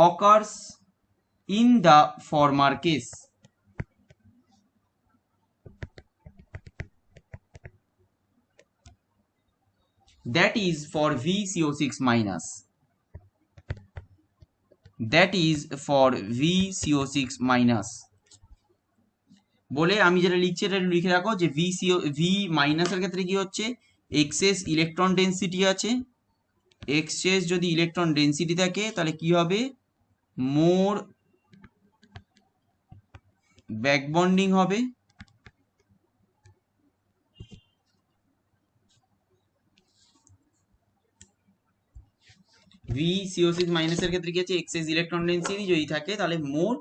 occurs in the former case, that is for VCO6 minus, that is for VCO6 minus বলে আমি যেটা লিখছি এটা লিখে রাখো যে V মাইনাসের ক্ষেত্রে কি হচ্ছে, এক্সেস ইলেকট্রন ডেন্সিটি আছে, এক্সেস যদি ইলেকট্রন ডেন্সিটি থাকে তাহলে কি হবে, মোর ব্যাক বন্ডিং হবে, VCO6 মাইনাসের ক্ষেত্রে কি আছে, এক্সেস ইলেকট্রন ডেন্সিটি যদি থাকে তাহলে মোর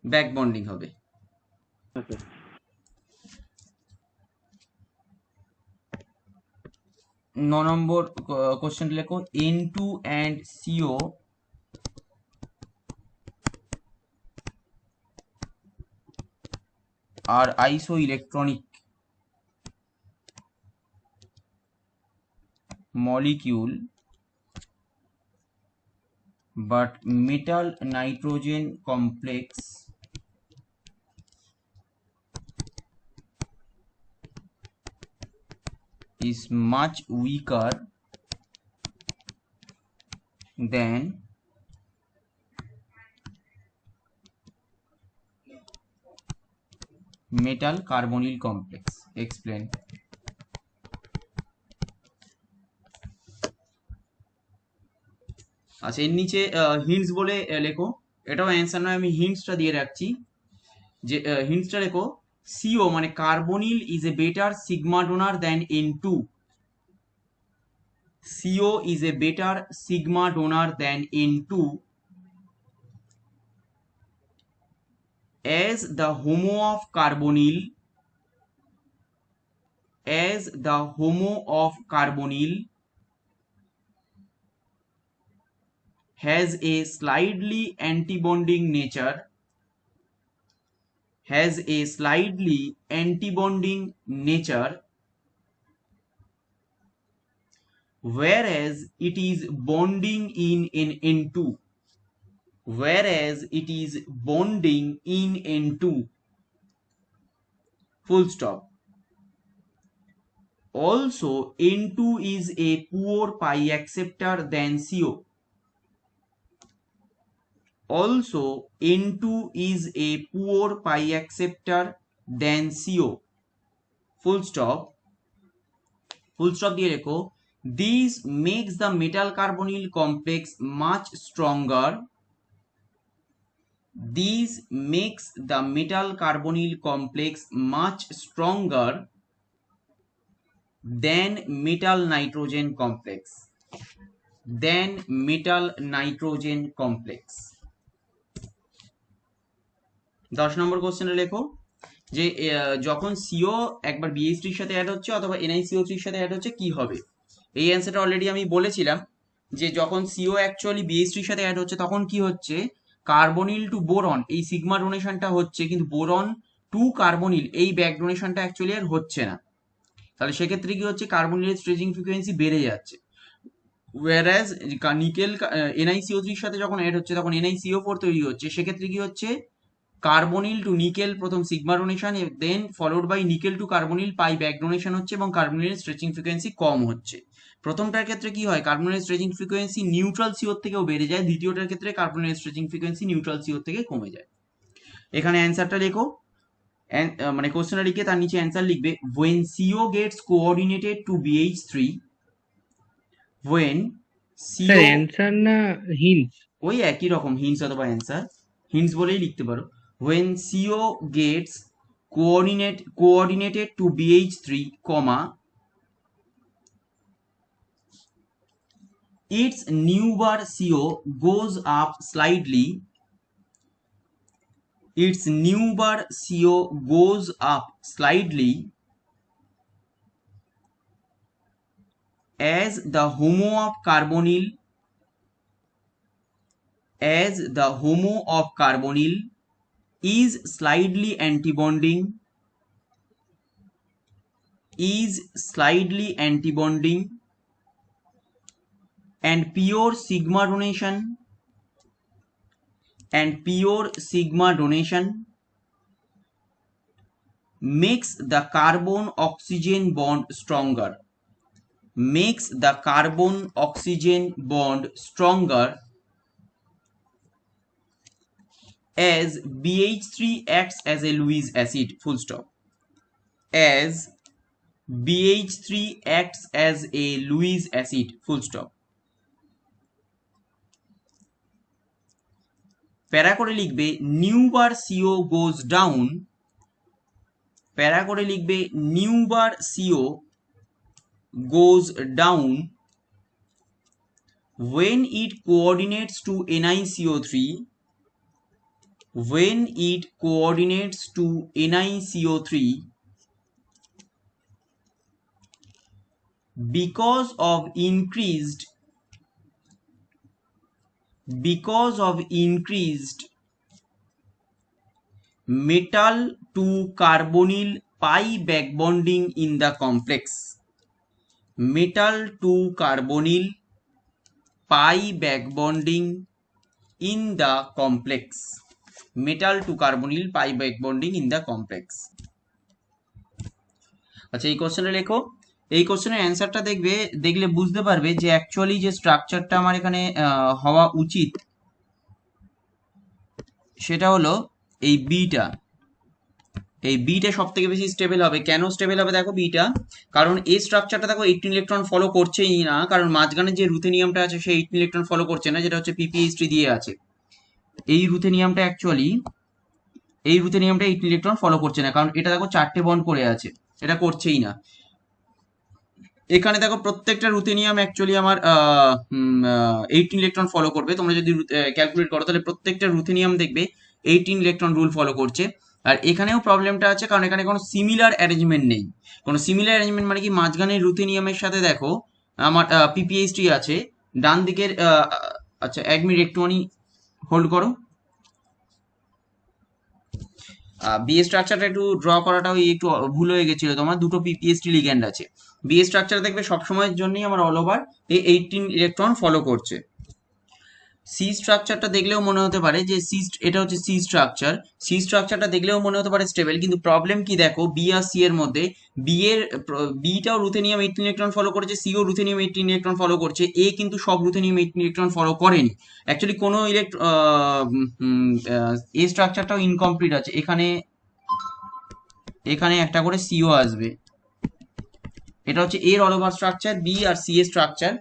ব্যাক বন্ডিং হবে। 9 নম্বর কোশ্চেন লেখো, N2 and CO are isoelectronic molecule but metal nitrogen complex is much weaker than metal carbonyl complex, explain। আচ্ছা এর নিচে হিন্টস বলে লেখো, এটাও অ্যান্সার নয়, আমি হিন্টসটা দিয়ে রাখছি, যে হিন্টসটা লেখো, CO মানে carbonyl is a better sigma donor than N2, CO is a better sigma donor than N2 as the HOMO of carbonyl, as the HOMO of carbonyl has a slightly antibonding nature, has a slightly antibonding nature, whereas it is bonding in N2. Whereas it is bonding in N2. Full stop. Also, N2 is a poor pi acceptor than CO. Also, N2 is a poor pi acceptor than CO. Full stop. Full stop দিয়ে রেখো. This makes the metal carbonyl complex much stronger. This makes the metal carbonyl complex much stronger than metal nitrogen complex. Than metal nitrogen complex. 10 নম্বর কোশ্চেনে লেখো যে যখন CO একবার BH3 এর সাথে add হচ্ছে অথবা NiCO3 এর সাথে অ্যাড হচ্ছে কি হবে। এই অ্যান্সারটা অলরেডি আমি বলেছিলাম যে যখন সিও অ্যাকচুয়ালি BH3 এর সাথে অ্যাড হচ্ছে তখন কি হচ্ছে, কার্বনিল টু বোরন এই সিগমা ডোনেশনটা হচ্ছে, কিন্তু বোরন টু কার্বনিল এই ব্যাক ডোনেশনটা অ্যাকচুয়ালি আর হচ্ছে না। তাহলে সেক্ষেত্রে কি হচ্ছে, কার্বনিলের স্ট্রেচিং ফ্রিকোয়েন্সি বেড়ে যাচ্ছে। ওয়ারাজ নিকেল NiCO3 এর সাথে যখন অ্যাড হচ্ছে তখন NiCO4 তৈরি হচ্ছে, সেক্ষেত্রে কি হচ্ছে, কার্বনিল টু নিকেল প্রথম sigma donation, then followed by nickel to carbonyl pi back donation হচ্ছে এবং কার্বনিলের স্ট্রেচিং ফ্রিকোয়েন্সি কম হচ্ছে। প্রথমটার ক্ষেত্রে কি হয়, কার্বনিলের স্ট্রেচিং ফ্রিকোয়েন্সি নিউট্রাল সিওর থেকেও বেড়ে যায়, দ্বিতীয়টার ক্ষেত্রে কার্বনিলের স্ট্রেচিং ফ্রিকোয়েন্সি নিউট্রাল সিওর থেকে কমে যায়। এখানে অ্যান্সারটা লেখো, মানে কোশ্চেনটা লিখে তার নিচে অ্যান্সার লিখবে। when CO gets coordinated to BH3, when CO answer না হিন্ট? ওই একই রকম, হিন্টস অথবা অ্যান্সার, হিন্টস বলেই লিখতে পারো। when CO gets coordinated to BH3, its neighbor CO goes up slightly. Its neighbor CO goes up slightly as the HOMO of carbonyl is slightly antibonding and pure sigma donation makes the carbon oxygen bond stronger, as BH3 acts as a Lewis acid. Full stop. As BH3 acts as a Lewis acid. Full stop. প্যারা করে লিখবে নিউবার CO goes down. প্যারা করে লিখবে নিউবার CO goes down when it coordinates to NiCO3. When it coordinates to NiCO3 because of increased metal to carbonyl pi back bonding in the complex. Metal to carbonyl pi back bonding in the complex. Metal to carbonyl pi back bonding in the complex. আচ্ছা, এই কোশ্চেনে লেখো। এই কোশ্চেনের অ্যান্সারটা দেখলে বুঝতে পারবে যে অ্যাকচুয়ালি যে স্ট্রাকচারটা আমার এখানে হওয়া উচিত সেটা হলো এই বিটা সব থেকে বেশি স্টেবল হবে। কেন স্টেবল হবে দেখো বিটা, কারণ এই স্ট্রাকচারটা দেখো 18 ইলেকট্রন ফলো করছেই না, কারণ মাঝখানে যে রুথেনিয়ামটা আছে সেই 18 ইলেকট্রন ফলো করছে না, যেটা হচ্ছে PPH3 দিয়ে আছে। এই রুথেনিয়ামটা 18 ইলেকট্রন ফলো করছে না, কারণ এটা দেখো 4টে বন্ড করে আছে, এটা করছেই না। এখানে দেখো প্রত্যেকটা রুথেনিয়াম অ্যাকচুয়ালি আমার 18 ইলেকট্রন ফলো করবে। তোমরা যদি ক্যালকুলেট করো তাহলে প্রত্যেকটা রুথেনিয়াম দেখবে 18 ইলেকট্রন রুল ফলো করছে। আর এখানেও প্রবলেমটা আছে, কারণ এখানে কোনো সিমিলার অ্যারেঞ্জমেন্ট নেই। কোনো সিমিলার অ্যারেঞ্জমেন্ট মানে কি, মাঝখানের রুথেনিয়ামের সাথে দেখো আমার PPH3 আছে, ডান দিকের আচ্ছা 1 মিনিট একটুখানি হোল্ড করো। বিএ স্ট্রাকচারটা একটু ড্র করাটা ওই একটু ভুল হয়ে গেছিল তোমার, দুটো পিপিএসটি লিগ্যান্ড আছে। বিএ স্ট্রাকচার দেখবে সবসময়ের জন্যই আমার অল ওভার এই 18 ইলেকট্রন ফলো করছে। সি স্ট্রাকচারটা দেখলেও মনে হতে পারে যে এটা হচ্ছে সি স্ট্রাকচার। সি স্ট্রাকচারটা দেখলেও মনে হতে পারে স্টেবল, কিন্তু প্রবলেম কি দেখো, বি আর সি এর মধ্যে, বি এর বিটাও রুথেনিয়াম 18 ইলেকট্রন ফলো করেছে, সিও রুথেনিয়াম 18 ইলেকট্রন ফলো করছে, এ কিন্তু সব রুথেনিয়াম 18 ইলেকট্রন ফলো করেনি। অ্যাকচুয়ালি কোনো এ স্ট্রাকচারটাও ইনকমপ্লিট আছে, এখানে এখানে একটা করে সিও আসবে। এটা হচ্ছে এর অল ওভার স্ট্রাকচার, বি আর সি এর structure.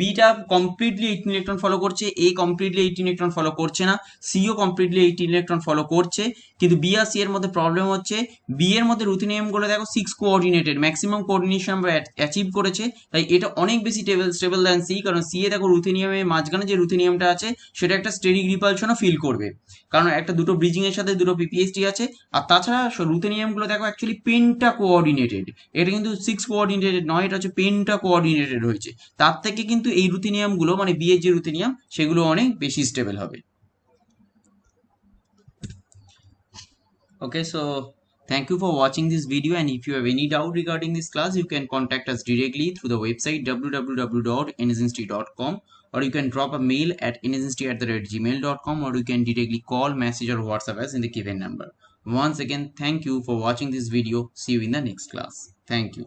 Beta completely 18 electron follow করছে, এ কমপ্লিটলি 18 ইলেকট্রন ফলো করছে না, সিও কমপ্লিটলি 18 ইলেকট্রন ফলো করছে। কিন্তু বি আর সি এর মধ্যে প্রবলেম হচ্ছে, বি এর মধ্যে রুথেনিয়াম গুলো দেখো 6 কোঅর্ডিনেটেড, ম্যাক্সিমাম কোঅর্ডিনেশন আমরা অ্যাচিভ করেছে, তাই এটা অনেক বেশি স্টেবল দ্যান সি। কারণ সি এ দেখো রুথেনিয়ামের মাঝখানে যে রুথেনিয়ামটা আছে সেটা একটা স্টেরিক রিপালশনও ফিল করবে, কারণ একটা দুটো ব্রিজিং এর সাথে দুটো পিপিএসটি আছে। আর তাছাড়া রুথেনিয়াম গুলো দেখো অ্যাকচুয়ালি পেন্টা কোঅর্ডিনেটেড, এটা কিন্তু 6 কোঅর্ডিনেটেড নয়, এটা হচ্ছে পেন্টা কোঅর্ডিনেটেড হয়েছে। তার থেকে কিন্তু এই রুথেনিয়াম গুলো মানে বি এর যে রুথেনিয়াম সেগুলো অনেক বেশি স্টেবল হবে। Okay, so thank you for watching this video, and if you have any doubt regarding this class, you can contact us directly through the website www.nsinst.com, or you can drop a mail at nsinst@gmail.com, or you can directly call, message, or WhatsApp us in the given number. Once again, thank you for watching this video. See you in the next class. Thank you.